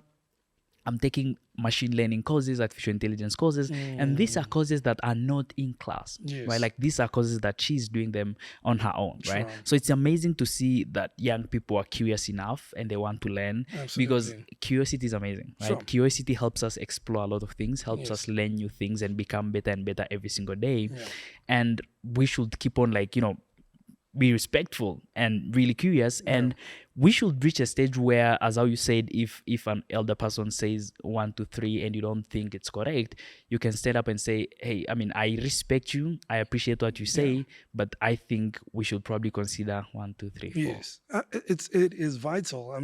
I'm taking machine learning courses, artificial intelligence courses, and these are courses that are not in class, Yes. right? Like these are courses that she's doing them on her own, right? Sure. So it's amazing to see that young people are curious enough and they want to learn because Absolutely. curiosity is amazing, right? Sure. Curiosity helps us explore a lot of things, helps Yes. us learn new things and become better and better every single day. Yeah. And we should keep on be respectful and really curious, and we should reach a stage where, as how you said, if an elder person says 1 2 3 and you don't think it's correct, you can stand up and say, hey, I respect you, I appreciate what you say, but I think we should probably consider 1 2 3 4. Yes, it is vital.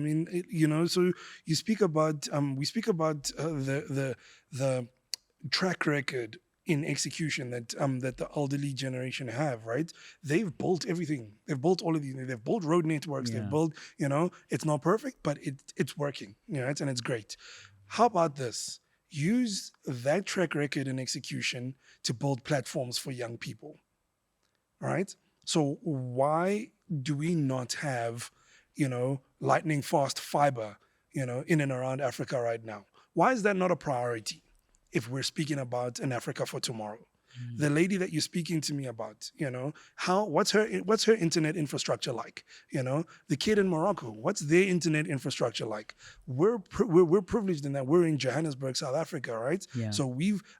So you speak about we speak about the track record in execution that the elderly generation have, right? They've built everything. They've built all of these. They've built road networks. They've built. It's not perfect, but it's working. And it's great. How about this? Use that track record in execution to build platforms for young people. All right. So why do we not have, lightning fast fiber, in and around Africa right now? Why is that not a priority if we're speaking about an Africa for tomorrow? The lady that you're speaking to me about, what's her internet infrastructure like? The kid in Morocco, what's their internet infrastructure like? We're privileged in that we're in Johannesburg, South Africa, right? Yeah. So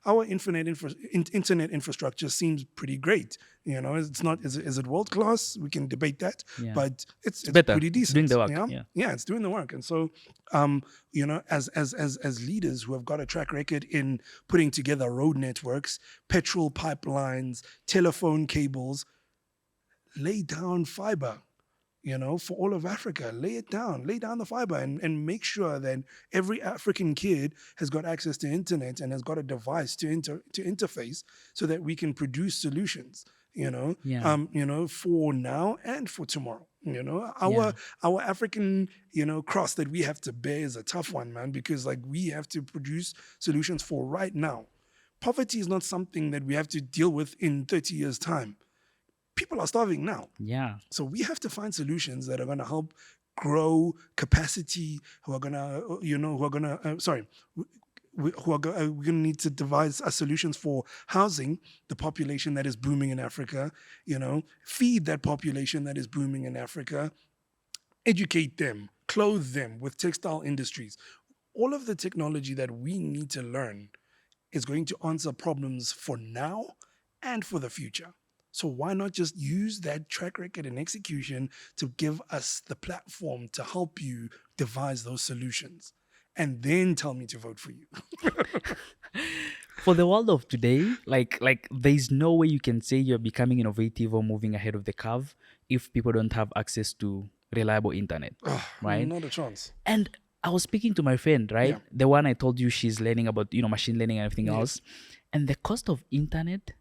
our internet infrastructure seems pretty great. It's not, is it world class? We can debate that, Yeah. but it's better. pretty It's doing decent. the work. Yeah, Yeah. it's doing the work. And so, as leaders who have got a track record in putting together road networks, petrol pipelines, telephone cables, lay down fiber. For all of Africa, lay down the fiber, and make sure that every African kid has got access to internet and has got a device to interface, so that we can produce solutions. Yeah. For now and for tomorrow. Yeah. Our African, cross that we have to bear is a tough one, man, because like we have to produce solutions for right now. Poverty is not something that we have to deal with in 30 years' time. People are starving now. Yeah. So we have to find solutions that are going to help grow capacity, we're going to need to devise solutions for housing the population that is booming in Africa, feed that population that is booming in Africa, educate them, clothe them with textile industries. All of the technology that we need to learn is going to answer problems for now and for the future. So why not just use that track record and execution to give us the platform to help you devise those solutions, and then tell me to vote for you? For the world of today, like there's no way you can say you're becoming innovative or moving ahead of the curve if people don't have access to reliable internet, right? Not a chance. And I was speaking to my friend, right? Yeah. The one I told you she's learning about, machine learning and everything Yes. else. And the cost of internet,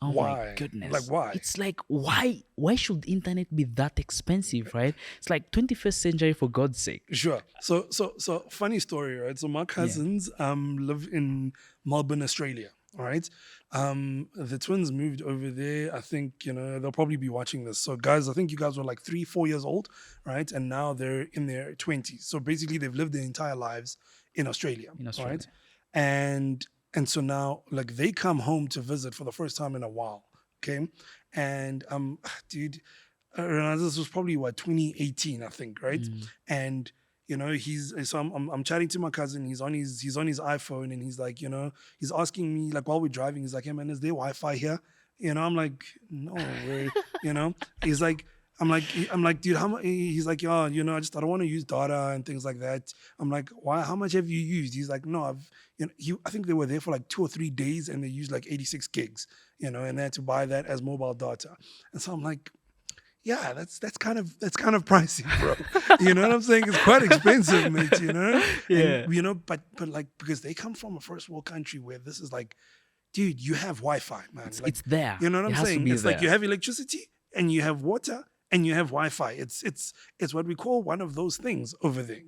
oh Why? my goodness. Like, why? It's like, why should internet be that expensive, right? It's like 21st century, for God's sake. Sure. So funny story, right? So my cousins live in Melbourne, Australia. All right. The twins moved over there. I think, they'll probably be watching this. So guys, I think you guys were like 3-4 years old, right? And now they're in their 20s. So basically they've lived their entire lives in Australia. Right? And so now, like, they come home to visit for the first time in a while. Okay. And dude, this was probably 2018, I think, right? And I'm chatting to my cousin. He's on his iPhone, and he's like, he's asking me, like, while we're driving, he's like, "Hey man, is there Wi-Fi here?" I'm like, "No, he's like, I'm like, dude, how much? He's like, "Yeah, I don't want to use data and things like that." I'm like, "Why? How much have you used?" He's like, "No, I think they were there for like 2 or 3 days, and they used like 86 gigs, and they had to buy that as mobile data." And so I'm like, yeah, that's kind of pricey, bro. You know what I'm saying? It's quite expensive, mate. Yeah. And, but like, because they come from a first world country where this is like, dude, you have Wi-Fi, man. It's there. You know what It I'm has to saying? be It's like there. you have electricity and you have water and you have Wi-Fi. It's what we call one of those things over there,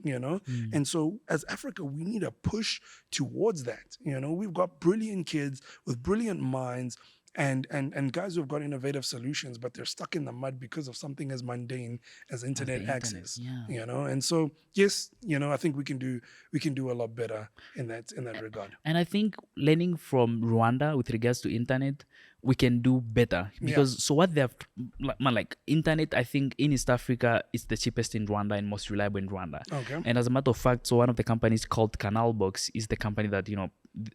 And so as Africa, we need to push towards that. We've got brilliant kids with brilliant minds, and guys who've got innovative solutions, but they're stuck in the mud because of something as mundane as internet access. yeah. And so yes, I think we can do a lot better in that regard. And I think learning from Rwanda with regards to internet, we can do better, because so what they have, like internet, I think in East Africa it's the cheapest in Rwanda and most reliable in Rwanda. Okay. And as a matter of fact, so one of the companies called Canalbox is the company that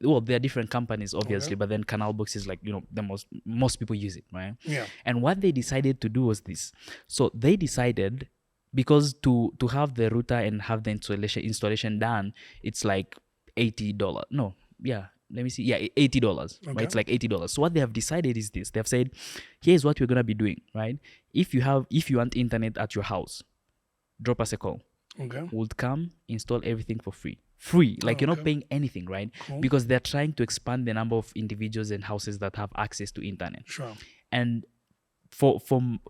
well, there are different companies obviously, but then Canalbox is like the most people use it, right? Yeah. And what they decided to do was this. So they decided, because to have the router and have the installation done, it's like $80. No, yeah. Let me see. Yeah, $80. Right? It's like $80. So what they have decided is this. They have said, here's what we're gonna be doing, right? If you want internet at your house, drop us a call. Okay. We'll come, install everything for free. Free. Like you're not paying anything, right? Cool. Because they're trying to expand the number of individuals and houses that have access to internet. Sure. And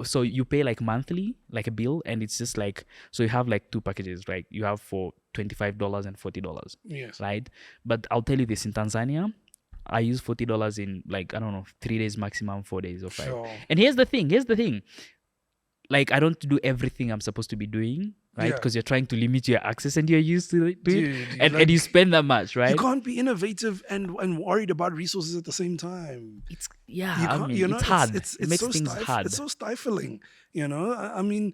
so you pay like monthly, like a bill, and it's just like, so you have like 2 packages, right? You have for $25 and $40. Yes. Right? But I'll tell you this, in Tanzania, I use $40 in like, I don't know, 3 days maximum, 4 days or 5. Sure. And here's the thing. Like, I don't do everything I'm supposed to be doing right? Yeah. Because you're trying to limit your access and you're used to it, Dude, and you like spend that much, you right? can't be innovative and worried about resources at the same time. It's yeah, You I can't, mean, you know, it's hard. It it's makes so things it's hard. so stifling. I mean,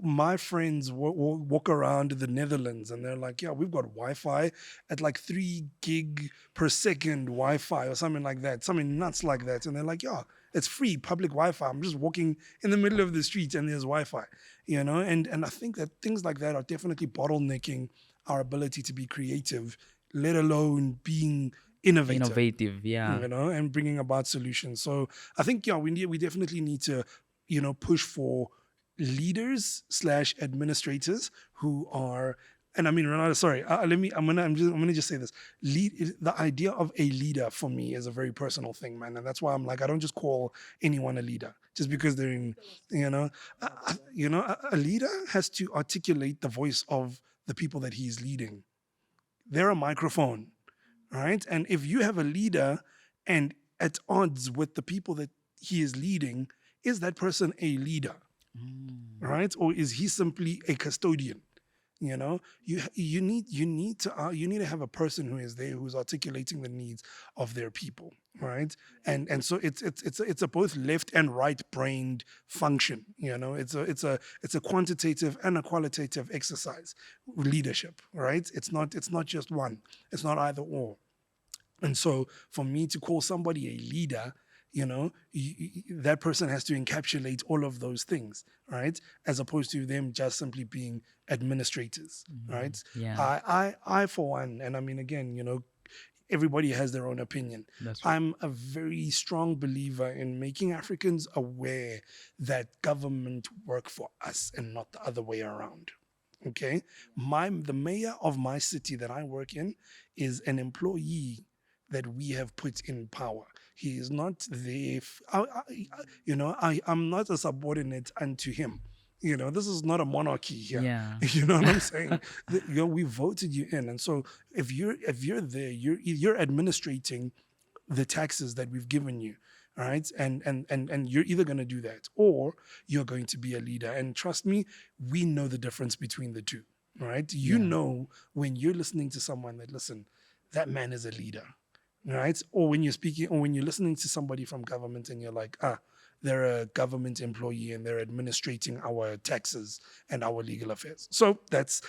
my friends walk around the Netherlands and they're like, yeah, we've got Wi-Fi at like 3 gig per second Wi-Fi or something like that, something nuts like that, and they're like, yeah, it's free public Wi-Fi. I'm just walking in the middle of the street and there's Wi-Fi. And I think that things like that are definitely bottlenecking our ability to be creative, let alone being innovative, Innovative, yeah. and bringing about solutions. So I think, yeah, we definitely need to, push for leaders slash administrators who are, and I mean, Renata, sorry, I'm gonna just say this. The idea of a leader for me is a very personal thing, man, and that's why I'm like, I don't just call anyone a leader just because they're in, a leader has to articulate the voice of the people that he is leading. They're a microphone, right? And if you have a leader and at odds with the people that he is leading, is that person a leader, Mm. right? Or is he simply a custodian? You need to have a person who is there who's articulating the needs of their people, right? And so it's a both left and right brained function. It's a quantitative and a qualitative exercise, leadership, right? It's not just one. It's not either or. And so for me to call somebody a leader, that person has to encapsulate all of those things, right? As opposed to them just simply being administrators, Mm. right? Yeah, I for one, and I mean, again, everybody has their own opinion. that's right. I'm a very strong believer in making Africans aware that government work for us and not the other way around. Okay, the mayor of my city that I work in is an employee that we have put in power. He is not there. I'm not a subordinate unto him. This is not a monarchy here. Yeah. You know what I'm saying? We voted you in, and so if you're there, you're administrating the taxes that we've given you, right? And you're either going to do that or you're going to be a leader. And trust me, we know the difference between the two, right? Yeah. When you're listening to someone that, listen, that man is a leader, right? Or when you're speaking, or when you're listening to somebody from government and you're like, they're a government employee and they're administrating our taxes and our legal affairs. So that's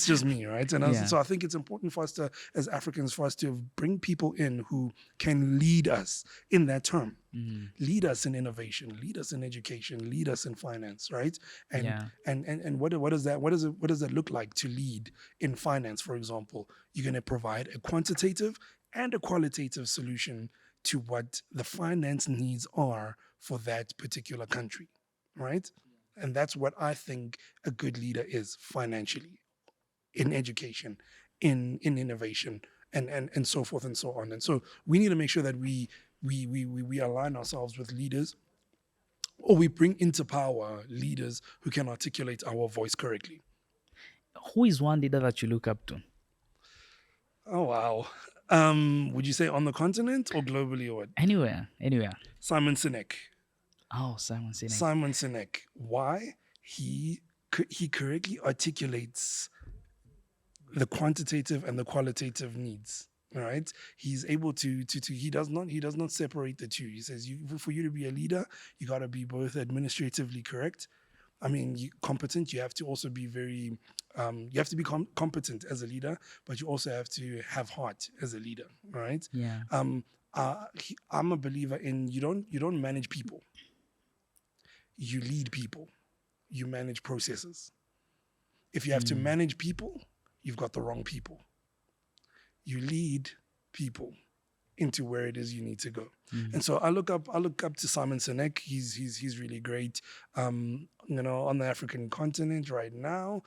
just me, right? And Yeah. so I think it's important for us to, as Africans, for us to bring people in who can lead us in that term. Mm. Lead us in innovation, lead us in education, lead us in finance, right? And Yeah. and what does that look like to lead in finance, for example? You're going to provide a quantitative and a qualitative solution to what the finance needs are for that particular country, right? And that's what I think a good leader is financially, in education, in innovation, and so forth and so on. And so we need to make sure that we align ourselves with leaders, or we bring into power leaders who can articulate our voice correctly. Who is one leader that you look up to? Oh wow. Would you say on the continent or globally, or what? Anywhere, anywhere. Simon Sinek. Oh, Simon Sinek. Simon Sinek. Why? He correctly articulates the quantitative and the qualitative needs. All right. He's able to he does not separate the two. He says, for you to be a leader, you got to be both administratively correct. I mean, competent. You have to also be very you have to be competent as a leader, but you also have to have heart as a leader, right? Yeah. I'm a believer in, you don't manage people, you lead people, you manage processes. If you have to Mm. manage people, you've got the wrong people. You lead people into where it is you need to go. Mm. And so I look up to Simon Sinek. He's really great. On the African continent right now.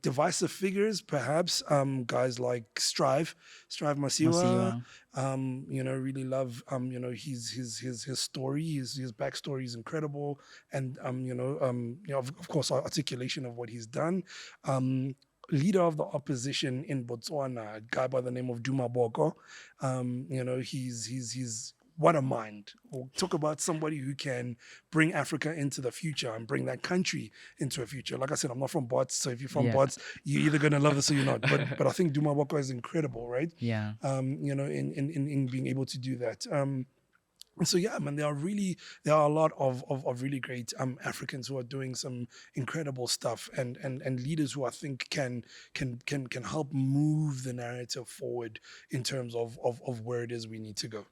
Divisive figures, perhaps, guys like Strive Masiwa. Masiwa. Really love, his story, his backstory is incredible. And, of course, articulation of what he's done. Leader of the opposition in Botswana, a guy by the name of Duma Boko. He's what a mind. We'll talk about somebody who can bring Africa into the future and bring that country into a future. Like I said, I'm not from Bots, so if you're from Yeah. Bots, you're either gonna love this or you're not. But I think Duma Boko is incredible, right? Yeah. In being able to do that. And so yeah, man, there are a lot of really great Africans who are doing some incredible stuff, and leaders who I think can help move the narrative forward in terms of where it is we need to go.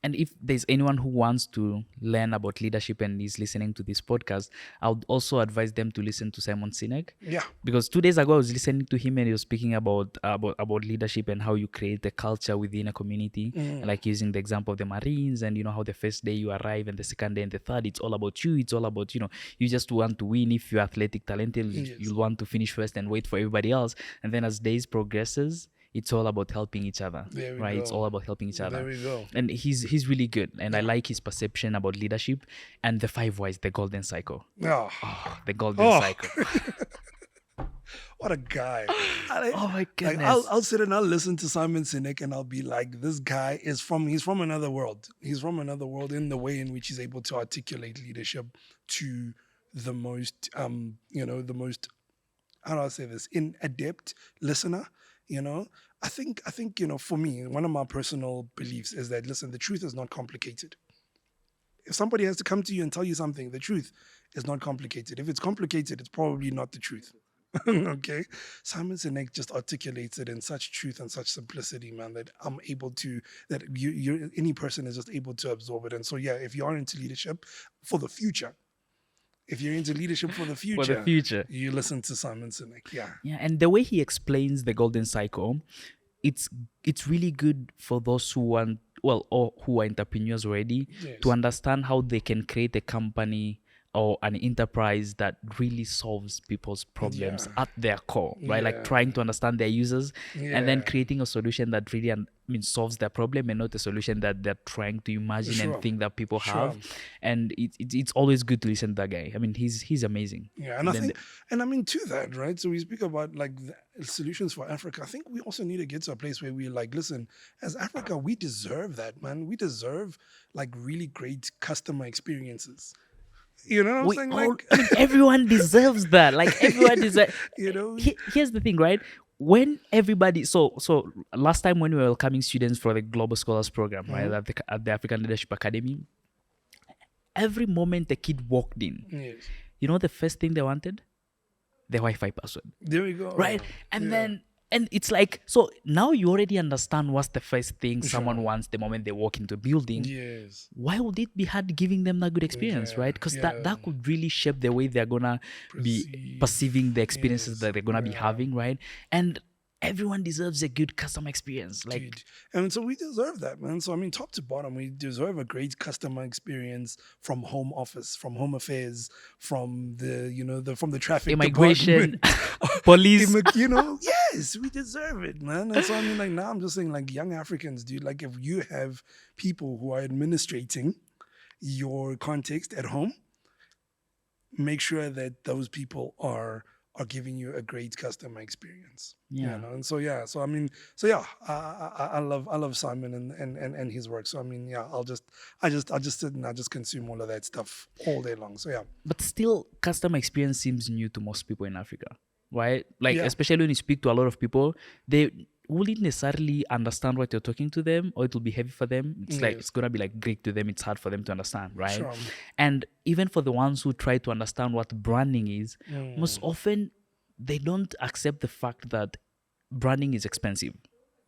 And if there's anyone who wants to learn about leadership and is listening to this podcast, I would also advise them to listen to Simon Sinek. Yeah. Because 2 days ago I was listening to him and he was speaking about leadership and how you create a culture within a community. And like using the example of the Marines, and how the first day you arrive and the second day and the third, it's all about you. It's all about, you just want to win. If you're athletic, talented, Yes. you'll want to finish first and wait for everybody else. And then as days progresses, it's all about helping each other, There we right? go. It's all about helping each other. There we go. And he's really good, and I like his perception about leadership and the 5 whys, the golden cycle. Oh, The golden Oh. cycle. what a guy. Oh my Like goodness. I'll sit and I'll listen to Simon Sinek and I'll be like, this guy he's from another world. He's from another world in the way in which he's able to articulate leadership to the most the most, how do I say this, in adept listener. I think for me, one of my personal beliefs is that, listen, the truth is not complicated. If somebody has to come to you and tell you something, the truth is not complicated. If it's complicated, it's probably not the truth. Okay, Simon Sinek just articulates it in such truth and such simplicity, man, that I'm able to, that any person is just able to absorb it. And so yeah, if you are into leadership for the future, For the future. you listen to Simon Sinek. Yeah. Yeah, and the way he explains the golden cycle, it's really good for those who want, or who are entrepreneurs already, Yes. to understand how they can create a company or an enterprise that really solves people's problems Yeah. at their core, right? Yeah. Like trying to understand their users and then Yeah. creating a solution that really solves their problem, and not a solution that they're trying to imagine Sure. and think that people Sure. have. And it's always good to listen to that guy. I mean, he's amazing. Yeah, and I then think, to that, right? So we speak about like the solutions for Africa. I think we also need to get to a place where we're like, listen, as Africa, we deserve that, man. We deserve like really great customer experiences. You know what I'm saying? Everyone deserves that. Like everyone deserves. You know, Here's the thing, right? When everybody, so last time when we were welcoming students for the Global Scholars Program, right, at the African Leadership Academy, every moment the kid walked in, yes. the first thing they wanted, the Wi-Fi password, There we go. right? And Yeah. then. And it's like, so now you already understand what's the first thing someone wants the moment they walk into a building. Yes. Why would it be hard giving them that good experience, Yeah, right? Because yeah. that could really shape the way they're gonna be perceiving the experiences Yes, that they're gonna be yeah. having, right? And everyone deserves a good customer experience. Like, Dude. And so we deserve that, man. So top to bottom, we deserve a great customer experience from home office, from home affairs, from from the traffic immigration, department. police. Yes, we deserve it, man. And so now I'm just saying, like, young Africans, dude, like, if you have people who are administrating your context at home, make sure that those people are giving you a great customer experience. Yeah. And so I love Simon and his work. So I just sit and I just consume all of that stuff all day long. So yeah. But still, customer experience seems new to most people in Africa, right? Like, Yeah. especially when you speak to a lot of people, they wouldn't necessarily understand what you're talking to them, or it will be heavy for them. It's like, Yes. it's gonna be like Greek to them. It's hard for them to understand, right? Sure. And even for the ones who try to understand what branding is, most often they don't accept the fact that branding is expensive.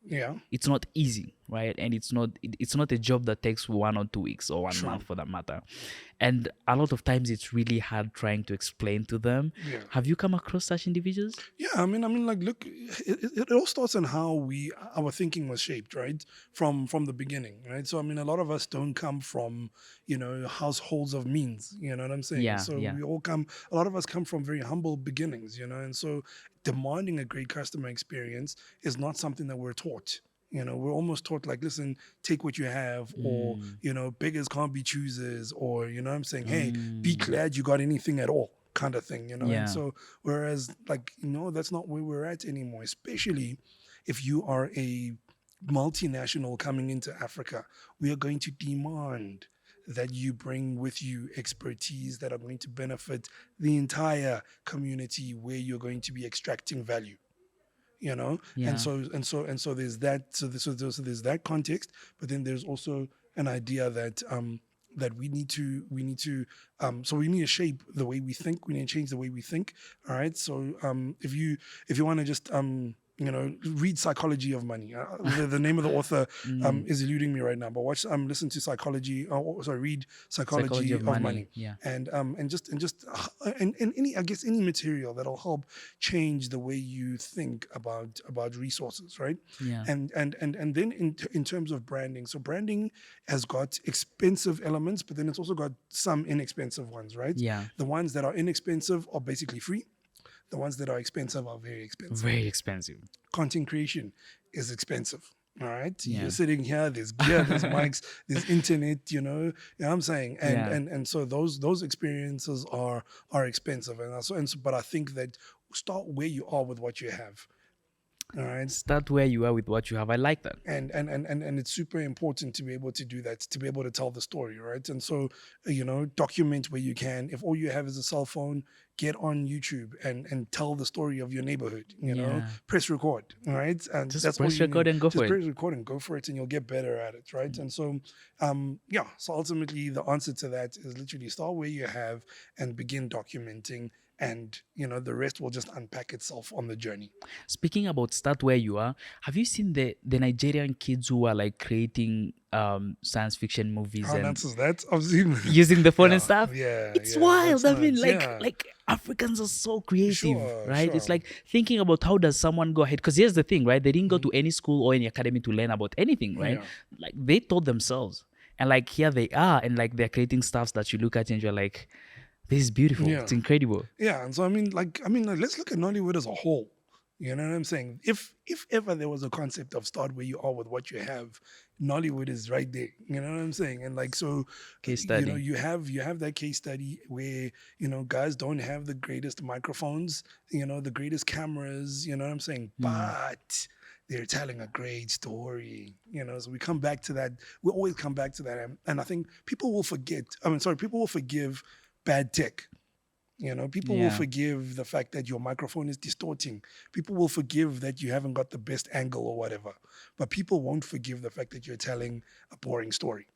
Yeah. It's not easy, right? And it's not a job that takes 1 or 2 weeks or 1 Sure. month for that matter. And a lot of times it's really hard trying to explain to them. Yeah. Have you come across such individuals? Yeah, like, look, it all starts on how our thinking was shaped, right? From the beginning, right? So, a lot of us don't come from, households of means, you know what I'm saying? Yeah, So yeah. a lot of us come from very humble beginnings, and so demanding a great customer experience is not something that we're taught. We're almost taught, like, listen, take what you have, or, beggars can't be choosers, or, you know what I'm saying? Hey, be glad you got anything at all, kind of thing, Yeah. And so, whereas, like, that's not where we're at anymore, especially if you are a multinational coming into Africa, we are going to demand that you bring with you expertise that are going to benefit the entire community where you're going to be extracting value, you know. and Yeah. so and so and so there's that, so there's that context, but then there's also an idea that that we need to shape the way we think. We need to change the way we think. All right. So if you want to just read Psychology of Money. The name of the author Mm. is eluding me right now, but listen to read Psychology Psychology of of money. Money, Yeah. and any, I guess, any material that'll help change the way you think about resources, right? Yeah. And then in terms of branding, so branding has got expensive elements, but then it's also got some inexpensive ones, right? Yeah. The ones that are inexpensive are basically free. The ones that are expensive are very expensive. Very expensive. Content creation is expensive. All right. Yeah. You're sitting here, there's gear, there's mics, there's internet, you know what I'm saying? And so those experiences are expensive. But I think that start where you are with what you have. All right. Start where you are with what you have. I like that. And it's super important to be able to do that, to be able to tell the story, right? And so document where you can. If all you have is a cell phone, get on YouTube and tell the story of your neighborhood. Press record, right? And Just that's all press you record need. and go Just for it. press record and go for it, and you'll get better at it, right? And so so ultimately the answer to that is literally start where you have and begin documenting, and the rest will just unpack itself on the journey. Speaking about start where you are, have you seen the Nigerian kids who are like creating science fiction movies How and answers that? I've seen using the phone yeah, and stuff? yeah, It's yeah, wild. that's I mean, nuts. like Yeah. like Africans are so creative, Sure, right? It's sure. like thinking about how does someone go ahead, because here's the thing, right? They didn't go to any school or any academy to learn about anything, right? Yeah. Like they taught themselves, and like here they are, and like they're creating stuffs that you look at and you're like, this is beautiful. Yeah. It's incredible. Yeah, and so I mean, let's look at Nollywood as a whole. You know what I'm saying? If ever there was a concept of start where you are with what you have, Nollywood is right there. You know what I'm saying? And like so, Case study. you have that case study where guys don't have the greatest microphones, the greatest cameras. You know what I'm saying? But they're telling a great story. So we come back to that. We always come back to that, and I think people will forget. People will forgive bad tech. People will Yeah. forgive the fact that your microphone is distorting. People will forgive that you haven't got the best angle or whatever. But people won't forgive the fact that you're telling a boring story.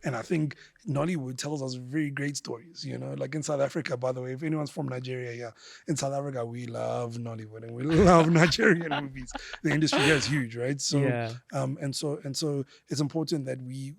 And I think Nollywood tells us very great stories, like in South Africa, by the way, if anyone's from Nigeria, yeah, in South Africa, we love Nollywood and we love Nigerian movies. The industry here is huge, right? So, Yeah. and so it's important that we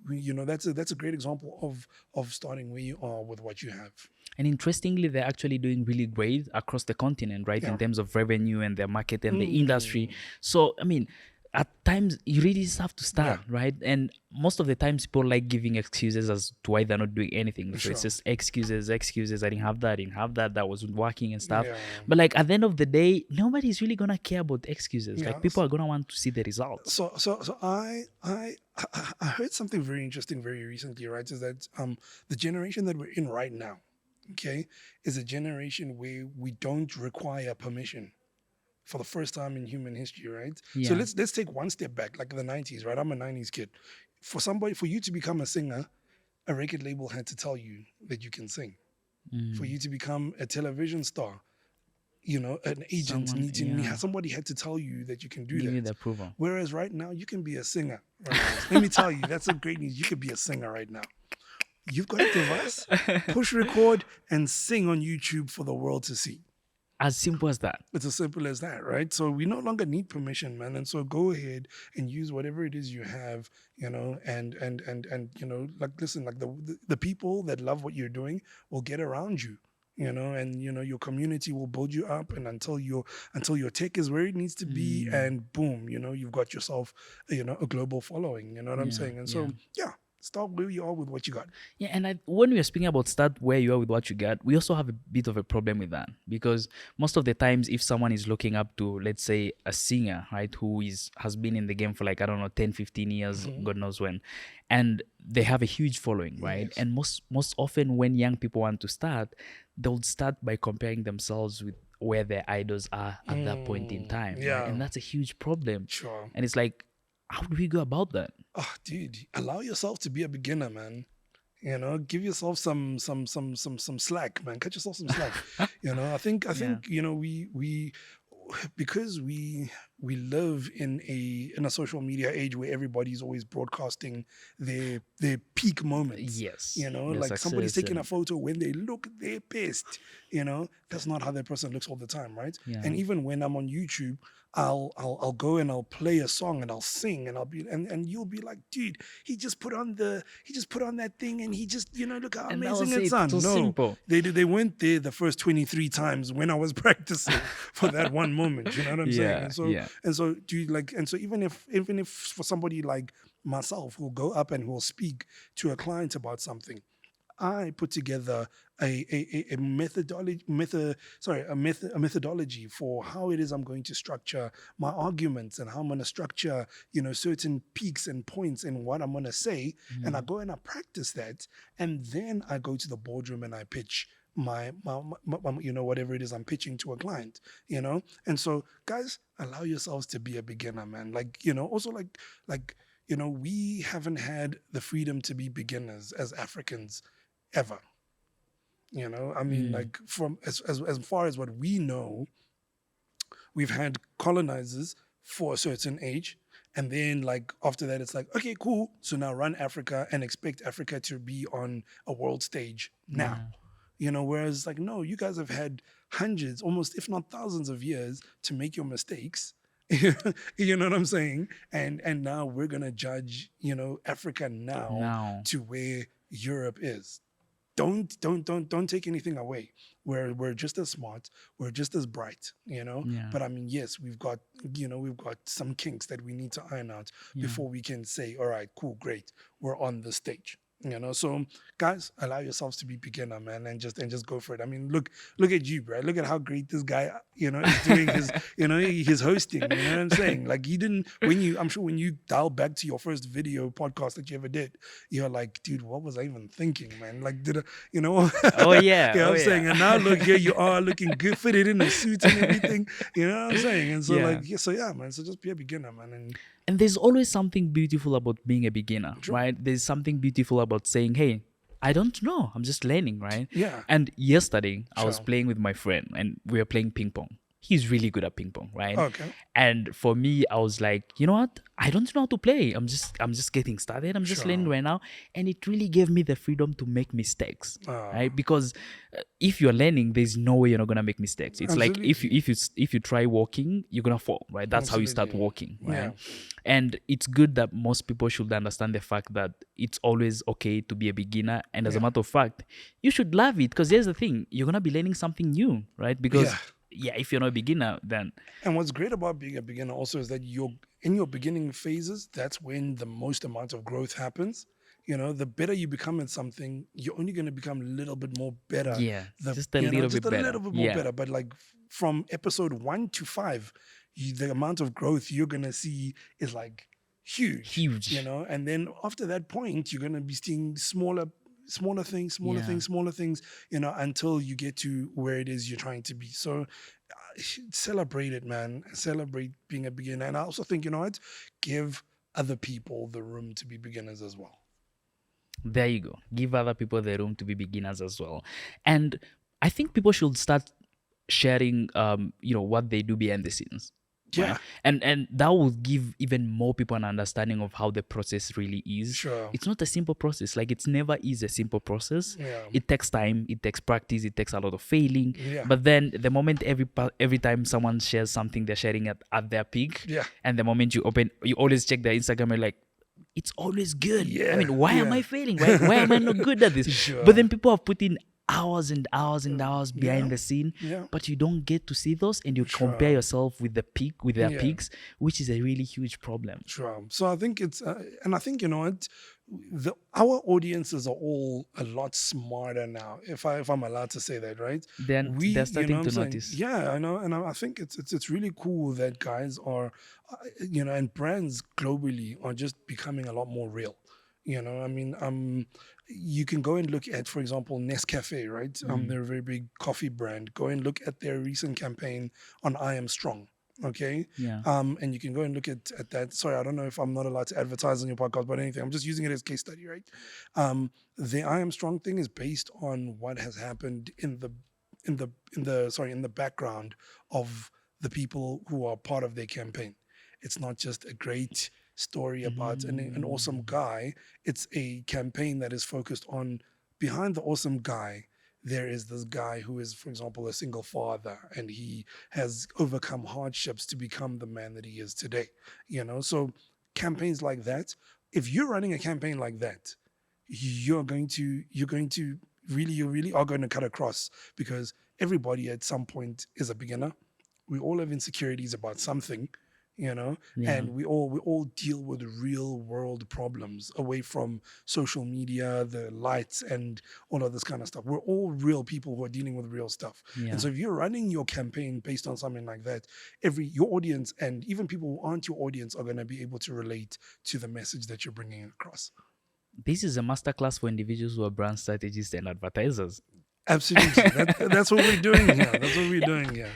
that's a great example of starting where you are with what you have. And interestingly, they're actually doing really great across the continent, right? Yeah. In terms of revenue and their market and the industry. So, I mean, at times you really just have to start, right? And most of the times people like giving excuses as to why they're not doing anything. So it's Sure. just excuses. I didn't have that, that wasn't working and stuff. Yeah. But like at the end of the day, nobody's really gonna care about excuses. Yeah. Like people are gonna want to see the results. So I heard something very interesting very recently, right? Is that the generation that we're in right now, okay, is a generation where we don't require permission for the first time in human history, right? So Yeah. let's take one step back, like the 90s, right? I'm a 90s kid. For you to become a singer, a record label had to tell you that you can sing. For you to become a television star, an agent somebody had to tell you that you can do Give that. you the approval. Whereas right now, you can be a singer. Right now. Let me tell you, that's a great news. You could be a singer right now. You've got a device, push record, and sing on YouTube for the world to see. As simple as that. It's as simple as that, right? So we no longer need permission, man. And so go ahead and use whatever it is you have, and like listen, like the people that love what you're doing will get around you. And your community will build you up, and until your tech is where it needs to be, and boom, you've got yourself a global following. You know what I'm saying? And so start where you are with what you got. Yeah, and when we are speaking about start where you are with what you got, we also have a bit of a problem with that, because most of the times if someone is looking up to, let's say, a singer, right, who has been in the game for like, I don't know, 10, 15 years, God knows when, and they have a huge following, right? Yes. And most often when young people want to start, they'll start by comparing themselves with where their idols are at that point in time. Right? Yeah. And that's a huge problem. Sure. And it's like, How do we go about that? Oh, dude, allow yourself to be a beginner, man. Give yourself some slack, man. Cut yourself some slack. I Yeah. think we because we live in a social media age where everybody's always broadcasting their peak moments. Yes. The Like somebody's success taking a and photo when they look their best. That's not how that person looks all the time, right? yeah. And even when I'm on YouTube, I'll go and I'll play a song and I'll sing and and you'll be like, dude, he just put on that thing and he just look how And that amazing was it it. It sounds. was No, simple. they weren't there the first 23 times when I was practicing for that one moment. You know what I'm saying? Yeah. Yeah. And so dude, like, and so even if for somebody like myself who'll go up and who'll speak to a client about something, I put together a methodology for how it is I'm going to structure my arguments and how I'm going to structure, certain peaks and points in what I'm going to say. And I Mhm. go and I practice that. And then I go to the boardroom and I pitch whatever it is I'm pitching to a client. And so, guys, allow yourselves to be a beginner, man. Like, also like, we haven't had the freedom to be beginners as Africans ever. I mean, Mm. like, from as far as what we know, we've had colonizers for a certain age, and then like after that it's like, okay, cool, so now run Africa and expect Africa to be on a world stage now. Yeah. Whereas like, no, you guys have had hundreds, almost if not thousands of years to make your mistakes. You know what I'm saying? And now we're gonna judge, Africa now Now. to where Europe is. Don't take anything away. We're just as smart, we're just as bright. Yeah. But I mean, yes, we've got some kinks that we need to iron out Yeah. before we can say, all right, cool, great, we're on the stage. So guys, allow yourselves to be beginner, man, and just go for it. I mean, look at you, bro. Look at how great this guy, is doing his hosting. You know what I'm saying? Like, he didn't I'm sure when you dial back to your first video podcast that you ever did, you're like, dude, what was I even thinking, man? Like, did I, you know? Oh yeah. Yeah, Oh I'm saying, yeah. and now look, here you are looking good, fitted in a suit and everything. You know what I'm saying? And so, Yeah. like, yeah, so yeah, man. So just be a beginner, man, and And there's always something beautiful about being a beginner, true. right? There's something beautiful about saying, hey, I don't know. I'm just learning, right? Yeah, And yesterday, I was sure. playing with my friend and we were playing ping pong. He's really good at ping pong, right? Okay, And for me, I was like, you know what? I don't know how to play. I'm just getting started. I'm just learning sure. right now. And it really gave me the freedom to make mistakes, Uh, right? Because if you're learning, there's no way you're not gonna make mistakes. It's like Absolutely. if you try walking, you're gonna fall, right? That's how you start Absolutely. walking, Yeah. right? And it's good that most people should understand the fact that it's always okay to be a beginner. And as a Yeah. matter of fact, you should love it because here's the thing: you're gonna be learning something new, right? Yeah. Because yeah, if you're not a beginner, then And what's great about being a beginner also is that you're in your beginning phases, that's when the most amount of growth happens. The better you become at something, you're only going to become a little bit more better. yeah, just a little Just bit a better. little bit more Yeah, better. But like from episode 1 to 5, the amount of growth you're going to see is like huge. huge. And then after that point, you're going to be seeing smaller things, Yeah. smaller things, until you get to where it is you're trying to be. So celebrate it, man. Celebrate being a beginner. And I also think, what? Give other people the room to be beginners as well. There you go. Give other people the room to be beginners as well. And I think people should start sharing what they do behind the scenes. Right. Yeah, And that will give even more people an understanding of how the process really is. sure. It's not a simple process. Like it never is a simple process. Yeah, It takes time, it takes practice, it takes a lot of failing. yeah, But then the moment every time someone shares something, they're sharing it at their peak. yeah, And the moment you always check their Instagram, you're like, it's always good. I yeah, mean, why am yeah. I failing? Why am I not good at this? Sure. But then people have put in hours and hours and hours behind Yeah, the scene, yeah, but you don't get to see those, and you compare sure. yourself with their Yeah, peaks, which is a really huge problem. sure. So I think and I think, what, our audiences are all a lot smarter now, if I'm allowed to say that, right? Then they're starting What to I'm saying? notice. Yeah, I know, and I think it's really cool that guys are, and brands globally are just becoming a lot more real. I mean, you can go and look at, for example, Nescafe, right? Mm. They're a very big coffee brand. Go and look at their recent campaign on I Am Strong. Okay. Yeah. And you can go and look at that. Sorry, I don't know if I'm not allowed to advertise on your podcast, but anything. I'm just using it as case study, right? The I am strong thing is based on what has happened in the background of the people who are part of their campaign. It's not just a great story about an awesome Mm. guy. It's a campaign that is focused on behind the awesome guy. There is this guy who is, for example, a single father, and he has overcome hardships to become the man that he is today. So campaigns like that, if you're running a campaign like that, you're going to really, you really are going to cut across, because everybody at some point is a beginner. We all have insecurities about something, you know Yeah. and we all deal with real world problems away from social media, the lights, and all of this kind of stuff. We're all real people who are dealing with real stuff. And Yeah. so if you're running your campaign based on something like that, your audience, and even people who aren't your audience, are going to be able to relate to the message that you're bringing across. This is a masterclass for individuals who are brand strategists and advertisers. Absolutely. That's what we're doing here. That's what we're Yeah. doing here.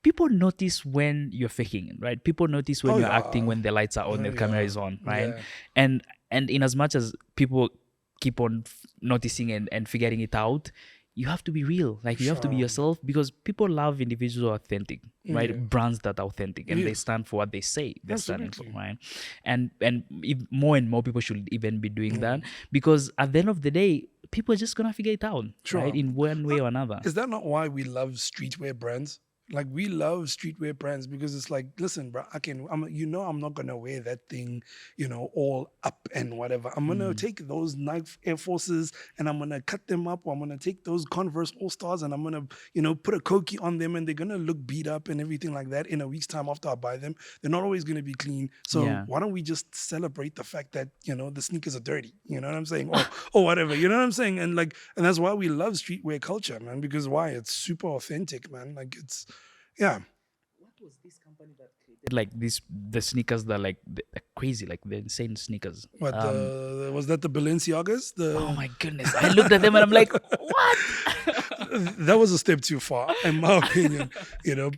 People notice when you're faking it, right? People notice when Oh you're acting, yeah. when the lights are on, the camera Yeah. is on, right? Yeah. And in as much as people keep on noticing and figuring it out, you have to be real. Like you have to be Sure. yourself, because people love individuals who are authentic, right? Yeah. Brands that are authentic and they Yes. stand for what they say they're standing for, Absolutely. right? And if more and more people should even be doing that, Mm. because at the end of the day, people are just gonna figure it out, right? Sure. In one way or another. Is that not why we love streetwear brands? Like we love streetwear brands because it's like, listen, bro, I'm not gonna wear that thing, all up and whatever. I'm gonna Mm. take those Nike Air Forces and I'm gonna cut them up, or I'm gonna take those Converse All Stars and I'm gonna, put a Koki on them, and they're gonna look beat up and everything like that in a week's time after I buy them. They're not always gonna be clean. So Yeah. why don't we just celebrate the fact that, the sneakers are dirty? You know what I'm saying? Or whatever. You know what I'm saying? And that's why we love streetwear culture, man, because why? It's super authentic, man. Like it's yeah. What was this company that created like this the sneakers that like the crazy, like the insane sneakers? What the was that the Balenciagas? Oh my goodness, I looked at them and I'm like, what? That was a step too far, in my opinion.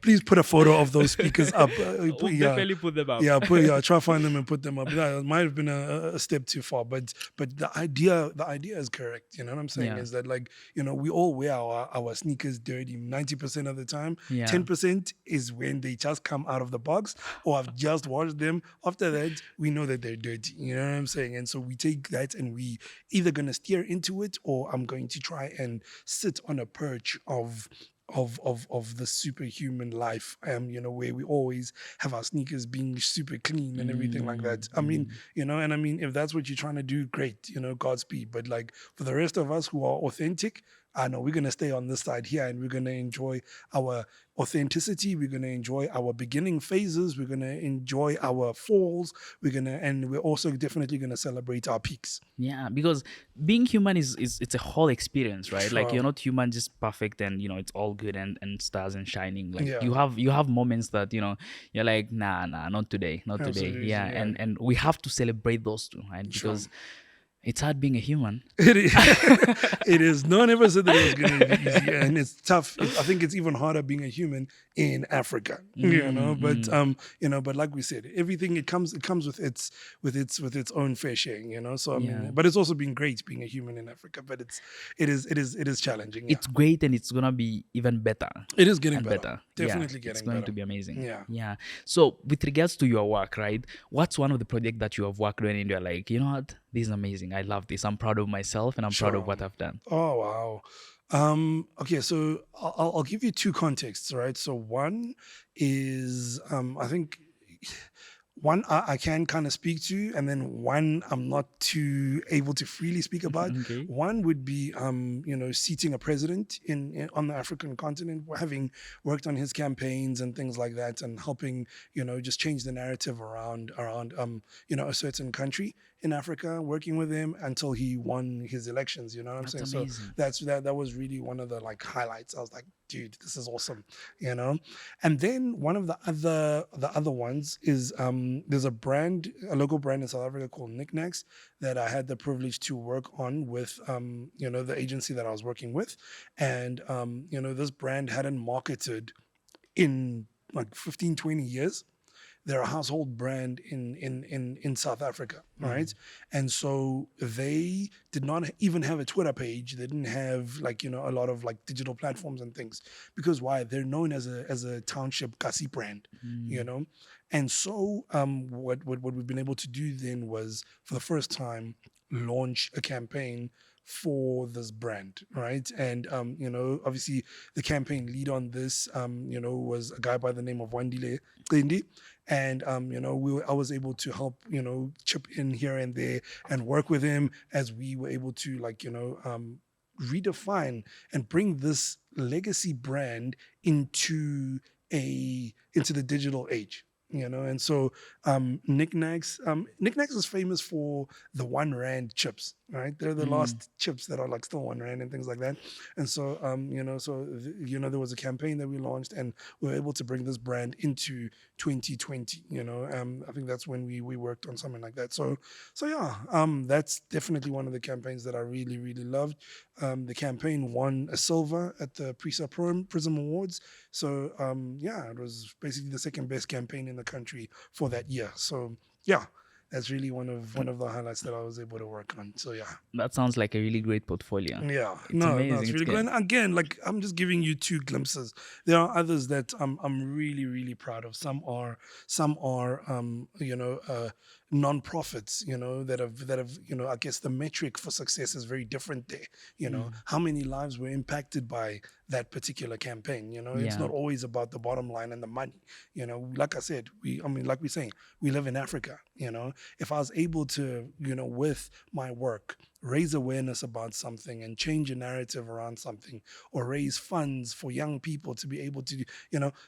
Please put a photo of those speakers up. We'll Yeah, definitely put them up. yeah, try find them and put them up. Yeah, it might have been a step too far, but the idea is correct. You know what I'm saying? Yeah. Is that, like, we all wear our sneakers dirty 90% of the time. Yeah. 10% is when they just come out of the box, or I've just washed them. After that, we know that they're dirty. You know what I'm saying? And so we take that and we either gonna steer into it, or I'm going to try and sit on a perch of the superhuman life, where we always have our sneakers being super clean and everything like that. I mean, and I mean, if that's what you're trying to do, great, Godspeed. But like, for the rest of us who are authentic, I know we're gonna stay on this side here, and we're gonna enjoy our authenticity. We're gonna enjoy our beginning phases. We're gonna enjoy our falls. And we're also definitely gonna celebrate our peaks. Yeah, because being human is it's a whole experience, right? Like Sure. you're not human just perfect and it's all good and stars and shining. Like Yeah. you have moments that you're like, nah, not today, not today. Absolutely. Yeah, Yeah. and we have to celebrate those too, right? Sure. Because it's hard being a human. It is. It is. No one ever said that it was going to be easy, and it's tough. I think it's even harder being a human in Africa. But but like we said, everything it comes with its own fair share. So I mean, Yeah. but it's also been great being a human in Africa. But it is challenging. Yeah, It's great and it's gonna be even better it is getting and better. better. Definitely Yeah, it's getting going better. to be amazing. Yeah. Yeah. So with regards to your work, right? What's one of the projects that you have worked on and you're like, you know what? This is amazing. I love this. I'm proud of myself and I'm proud of Sure. what I've done. Oh wow. Okay, so I'll give you two contexts, right? So one is I think one I can kind of speak to, and then one I'm not too able to freely speak about. Okay. One would be seating a president on the African continent, having worked on his campaigns and things like that, and helping just change the narrative around a certain country in Africa, working with him until he won his elections. You know what I'm That's saying? amazing. So that was really one of the like highlights. I was like, dude, this is awesome. you know and then one of the other ones is there's a local brand in South Africa called Knickknacks that I had the privilege to work on with the agency that I was working with. And this brand hadn't marketed in like 15, 20 years. They're a household brand in South Africa, right? And so they did not even have a Twitter page. They didn't have like, a lot of like digital platforms and things, because why? They're known as a township Kasi brand, you know. And so what we've been able to do then was, for the first time, launch a campaign for this brand, right? And obviously the campaign lead on this was a guy by the name of Wandile Qindi. And I was able to help chip in here and there and work with him as we were able to redefine and bring this legacy brand into the digital age. And so Knickknacks is famous for the 1 rand chips, right? They're the last chips that are like still 1 rand and things like that. And so there was a campaign that we launched, and we were able to bring this brand into 2020. I think that's when we worked on something like that. So yeah, that's definitely one of the campaigns that I really, really loved. The campaign won a silver at the Prism Awards. So it was basically the second best campaign in the country for that year. So yeah, that's really one of the highlights that I was able to work on. So yeah. That sounds like a really great portfolio. Yeah, It's no, amazing. it's really good. And again, like, I'm just giving you two glimpses. There are others that I'm really, really proud of. Some are non-profits, that have I guess the metric for success is very different there. How many lives were impacted by that particular campaign? It's Yeah. not always about the bottom line and the money. Like I said, like we're saying, we live in Africa. If I was able to, with my work, raise awareness about something and change a narrative around something, or raise funds for young people to be able to,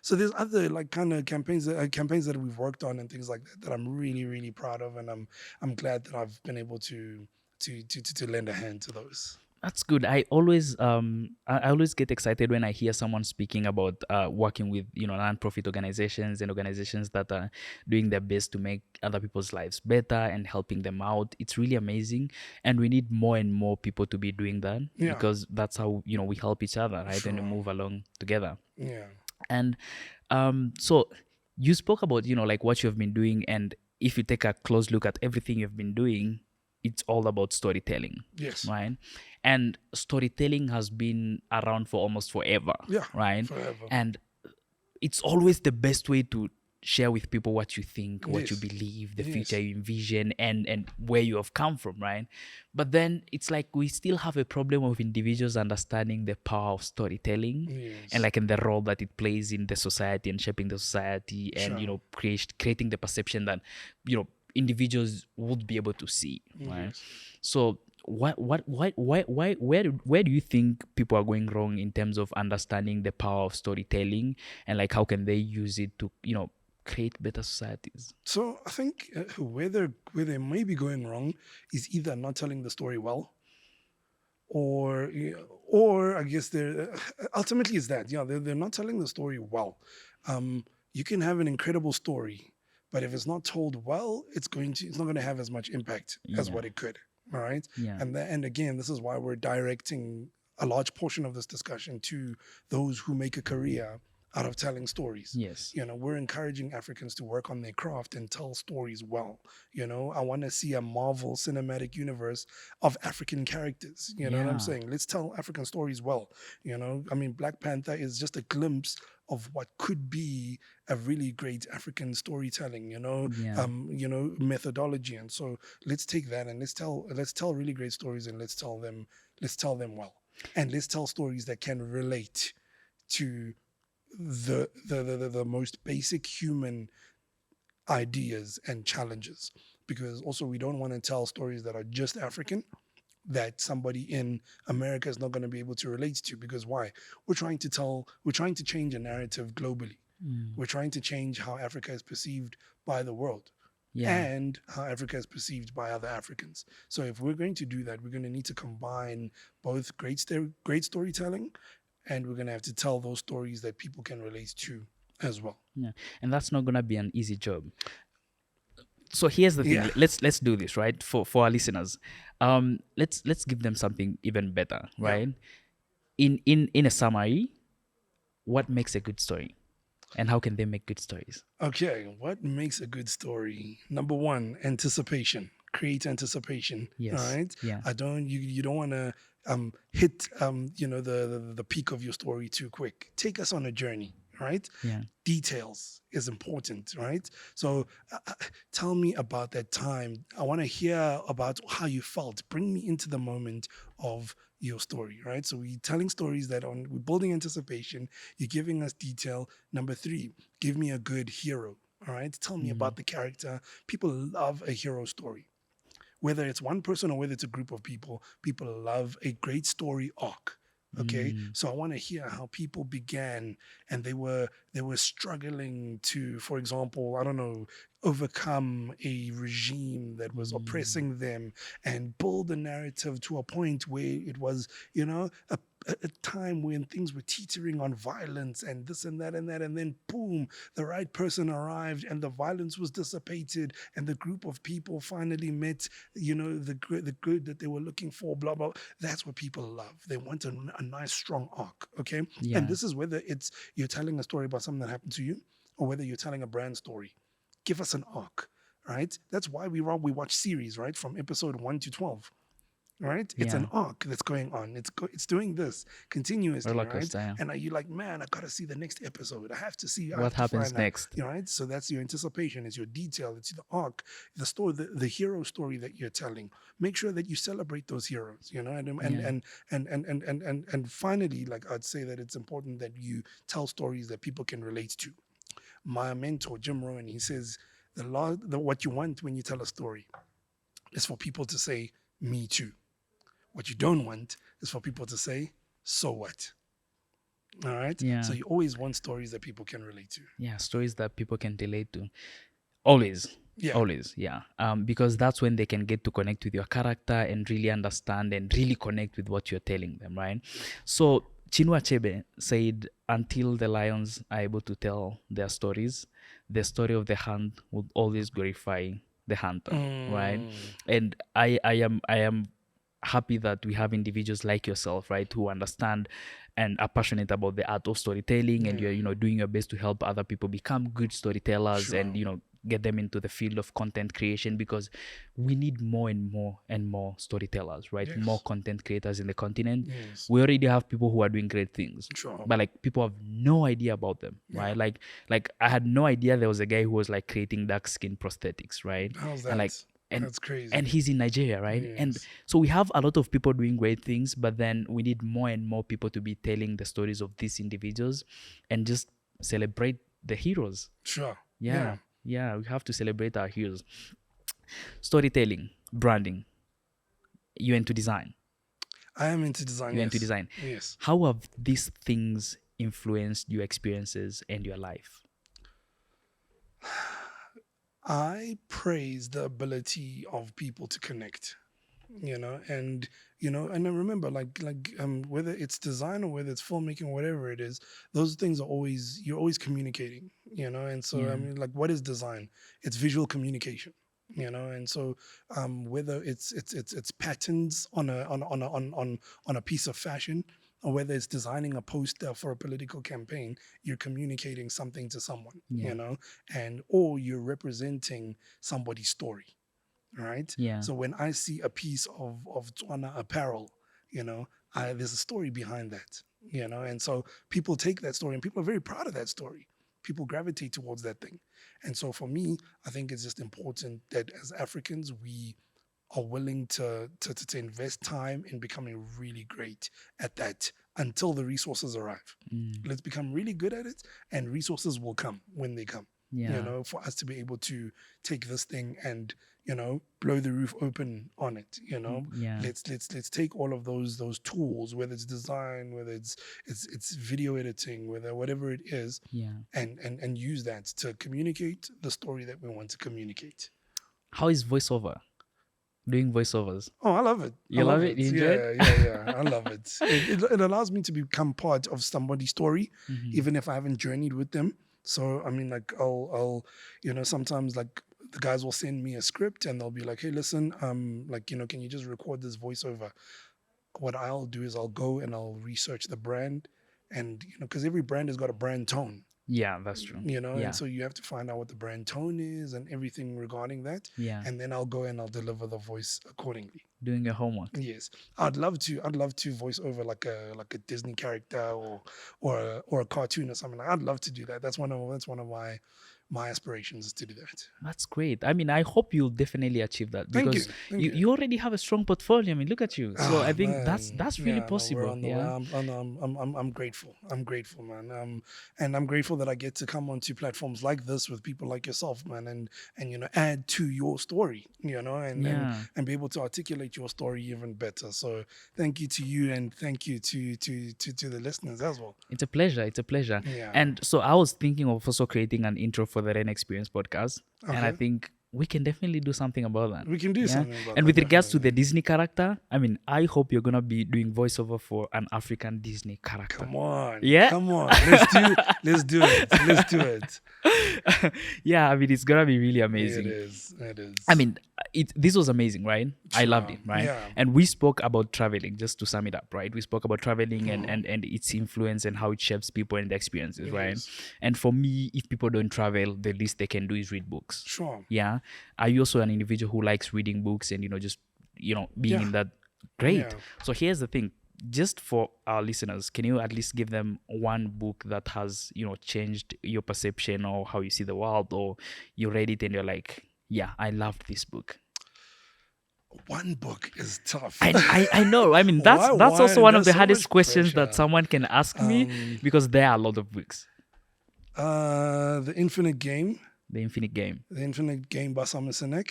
so there's other like kind of campaigns that we've worked on and things like that I'm really, really proud of, and I'm glad that I've been able to lend a hand to those. That's good. I always get excited when I hear someone speaking about working with non-profit organizations and organizations that are doing their best to make other people's lives better and helping them out. It's really amazing, and we need more and more people to be doing that, Yeah. because that's how we help each other, right? And we Sure. move along together. Yeah. And so you spoke about like what you've been doing, and if you take a close look at everything you've been doing, it's all about storytelling. Yes. Right. And storytelling has been around for almost forever. Yeah. Right. Forever. And it's always the best way to share with people what you think, what you Yes. believe, the Yes. future you envision, and where you have come from, right? But then it's like we still have a problem of individuals understanding the power of storytelling, Yes. and like in the role that it plays in the society and shaping the society, and Sure. creating the perception that individuals would be able to see, right? Yes. So where do you think people are going wrong in terms of understanding the power of storytelling, and like how can they use it to create better societies? So I think where they may be going wrong is either not telling the story well, or I guess they're ultimately is that they're not telling the story well. You can have an incredible story, but if it's not told well, it's not going to have as much impact as Yeah. what it could. All right. Yeah. And again, this is why we're directing a large portion of this discussion to those who make a career out of telling stories. Yes. We're encouraging Africans to work on their craft and tell stories well. I want to see a Marvel cinematic universe of African characters. You know what Yeah. I'm saying? Let's tell African stories well. Black Panther is just a glimpse of what could be a really great African storytelling, Yeah. methodology. And so let's take that and let's tell really great stories, and let's tell them well. And let's tell stories that can relate to the most basic human ideas and challenges, because also we don't want to tell stories that are just African, that somebody in America is not going to be able to relate to, because why? We're trying to change a narrative globally. We're trying to change how Africa is perceived by the world. Yeah. And how Africa is perceived by other Africans. So if we're going to do that, we're going to need to combine both great storytelling, and we're going to have to tell those stories that people can relate to as well. Yeah. And that's not gonna be an easy job. So here's the thing. Yeah. Let's do this, right? For our listeners. Let's give them something even better, Yeah. right? In a summary, what makes a good story? And how can they make good stories? Okay, what makes a good story? Number one, anticipation. Create anticipation. All Yes. right. Yeah. You don't want to hit the peak of your story too quick. Take us on a journey. Right. Yeah. Details is important, right? So tell me about that time. I want to hear about how you felt. Bring me into the moment of your story, right? So we're telling stories we're building anticipation. You're giving us detail. Number three, give me a good hero. All right. Tell me Mm. about the character. People love a hero story. Whether it's one person or whether it's a group of people love a great story arc. Okay. Mm. So I want to hear how people began and they were struggling to, for example, I don't know, overcome a regime that was Mm. oppressing them and build a narrative to a point where it was, a time when things were teetering on violence and this and that, and then boom, the right person arrived and the violence was dissipated and the group of people finally met, the good that they were looking for, blah blah. That's what people love. They want a nice strong arc. Okay. And Yeah. this is whether it's you're telling a story about something that happened to you or whether you're telling a brand story. Give us an arc, right? That's why we watch series, right, from episode 1 to 12, right? It's an Yeah. arc that's going on. It's doing this continuously, Roller right? coaster. Yeah. And are you like, man, I gotta see the next episode. I have to see. I What have to happens find out. next? Right? So that's your anticipation. It's your detail. It's the arc, the story, the hero story that you're telling. Make sure that you celebrate those heroes. Yeah. And finally, like I'd say that it's important that you tell stories that people can relate to. My mentor Jim Rohn, he says what you want when you tell a story is for people to say, "Me too." What you don't want is for people to say, "So what?" All right. So Yeah. you always want stories that people can relate to. Yeah. Stories that people can relate to. Always. Yeah. Always. Yeah. Because that's when they can get to connect with your character and really understand and really connect with what you're telling them, right? So Chinua Achebe said, until the lions are able to tell their stories, the story of the hunt would always glorify the hunter, right? Mm, And I am happy that we have individuals like yourself, right, who understand and are passionate about the art of storytelling, and yeah. you're doing your best to help other people become good storytellers, and Sure. get them into the field of content creation, because we need more and more and more storytellers, right? More Yes. content creators in the continent. Yes. We already have people who are doing great things, Sure. but like people have no idea about them, Yeah. right? Like I had no idea there was a guy who was like creating dark skin prosthetics, right? How's And that? like and That's crazy. and he's in Nigeria, right? And Yes. so we have a lot of people doing great things, but then we need more and more people to be telling the stories of these individuals and just celebrate the heroes. Sure. Yeah. Yeah, yeah, we have to celebrate our heroes. Storytelling, branding, you into design, I am into design. you into Yes. design. Yes. How have these things influenced your experiences and your life? I praise the ability of people to connect. And I remember, whether it's design or whether it's filmmaking, whatever it is, those things are always, you're always communicating. And so I Yeah, mean, like, what is design? It's visual communication. And so whether it's patterns on a piece of fashion, or whether it's designing a poster for a political campaign, you're communicating something to someone. yeah, And or you're representing somebody's story, right? yeah, So when I see a piece of Tswana apparel, there's a story behind that, and so people take that story and people are very proud of that story. People gravitate towards that thing. And so for me, I think it's just important that as Africans, we are willing to invest time in becoming really great at that until the resources arrive. mm, Let's become really good at it, and resources will come when they come. yeah, For us to be able to take this thing and blow the roof open on it. yeah, Let's take all of those tools, whether it's design, whether it's video editing, whatever it is, yeah. and use that to communicate the story that we want to communicate. How is voiceover? Doing voiceovers. Oh, I love it. I You love love it? it. You enjoy it? Yeah, yeah, yeah. I love it. It allows me to become part of somebody's story, Mhm. even if I haven't journeyed with them. So I mean, like, I'll sometimes, like, the guys will send me a script and they'll be like, "Hey, listen, like, can you just record this voiceover?" What I'll do is I'll go and I'll research the brand, and because every brand has got a brand tone. Yeah, that's true. You know, and Yeah. so you have to find out what the brand tone is and everything regarding that. Yeah. And then I'll go and I'll deliver the voice accordingly. Doing your homework. Yes, I'd love to voice over like a Disney character or a cartoon or something. I'd love to do that. That's one of my aspirations is to do that. That's great. I mean, I hope you'll definitely achieve that Thank you, because thank you, you. you already have a strong portfolio. I mean, look at you. So I Ah think that's man, that's really yeah, no, we're possible. on the way. Yeah. I'm grateful. I'm grateful, man. And I'm grateful that I get to come onto platforms like this with people like yourself, man, and you know, add to your story, you know, Yeah. and be able to articulate your story even better. So thank you to you, and thank you to the listeners as well. It's a pleasure. It's a pleasure. Yeah. And so I was thinking of also creating an intro for the REN Experience podcast. And I Okay. think we can definitely do something about that. We can do Yeah. something about And that. with regards to Definitely. the Disney character, I mean, I hope you're gonna be doing voiceover for an African Disney character. Come on. Yeah? Come on. Let's do it. Let's do it. Yeah, I mean, it's gonna be really It amazing. is. It is. I mean, this was amazing, right? I loved Sure. it, right? Yeah. And we spoke about traveling, just to sum it up, right? We spoke about traveling Mm. and its influence and how it shapes people and the experiences, right? Yes. And for me, if people don't travel, the least they can do is read books. Sure. Yeah. Are you also an individual who likes reading books and, just, being Yeah. in that? Great. Yeah. So here's the thing. Just for our listeners, can you at least give them one book that has, changed your perception or how you see the world, or you read it and you're like, yeah, I loved this book. One book is tough. I know. I mean, that's Why- that's why? also one of There's the so hardest much questions pressure. that someone can ask me because there are a lot of books. The Infinite Game. The Infinite Game. The Infinite Game by Simon Sinek.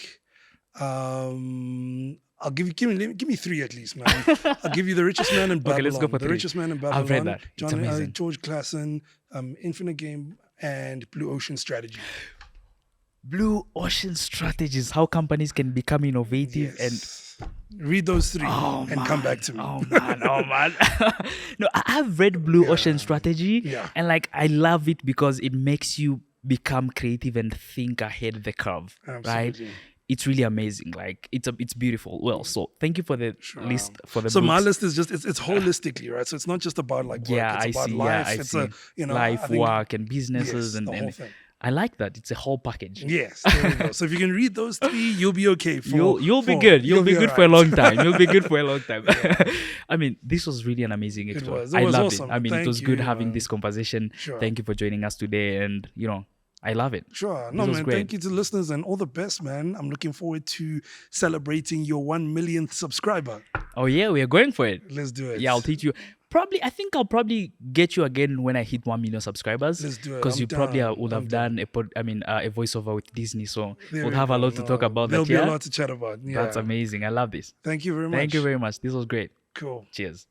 I'll give me three at least, man. I'll give you The Richest Man in Babylon. Okay, let's go for The three. Richest Man in Babylon. I've read that. It's amazing. George Clason, Infinite Game, and Blue Ocean Strategy. Blue Ocean Strategies, how companies can become innovative and Yes. Read those three and come back to me. Oh man. No, I've read Blue Ocean Strategy, Yeah. and like I love it because it makes you become creative and think ahead the curve. Right? Absolutely. It's really amazing. Like it's beautiful. Well, so thank you for the list for the So my books. list is just it's holistically, right? So it's not just about like work, Yeah, it's I about see. life. Yeah, I it's see. I Life, think- work, and businesses, yes, and the whole thing. I like that. It's a whole package. Yes, there we go. So if you can read those three, you'll be okay. You'll be good. You'll be good for a alright. long time. You'll be good for a long time. I mean, this was really an amazing extra. was. It I was loved awesome. it. I mean, it Thank was good you, having man. this conversation. Sure. Thank you for joining us today, and I love it. Sure. No, This was man. great. Thank you to listeners and all the best, man. I'm looking forward to celebrating your 1 millionth subscriber. Oh yeah, we are going for it. Let's do it. Yeah, I'll teach you. I think I'll probably get you again when I hit 1 million subscribers. Let's do it. Because I'm you probably down. would I'm have done a voiceover with Disney, so There we'll we have a go. lot to No, talk about There'll that. be Yeah, a lot to chat about. Yeah. that's amazing. I love this. Thank you very much. Thank you very much. This was great. Cool. Cheers.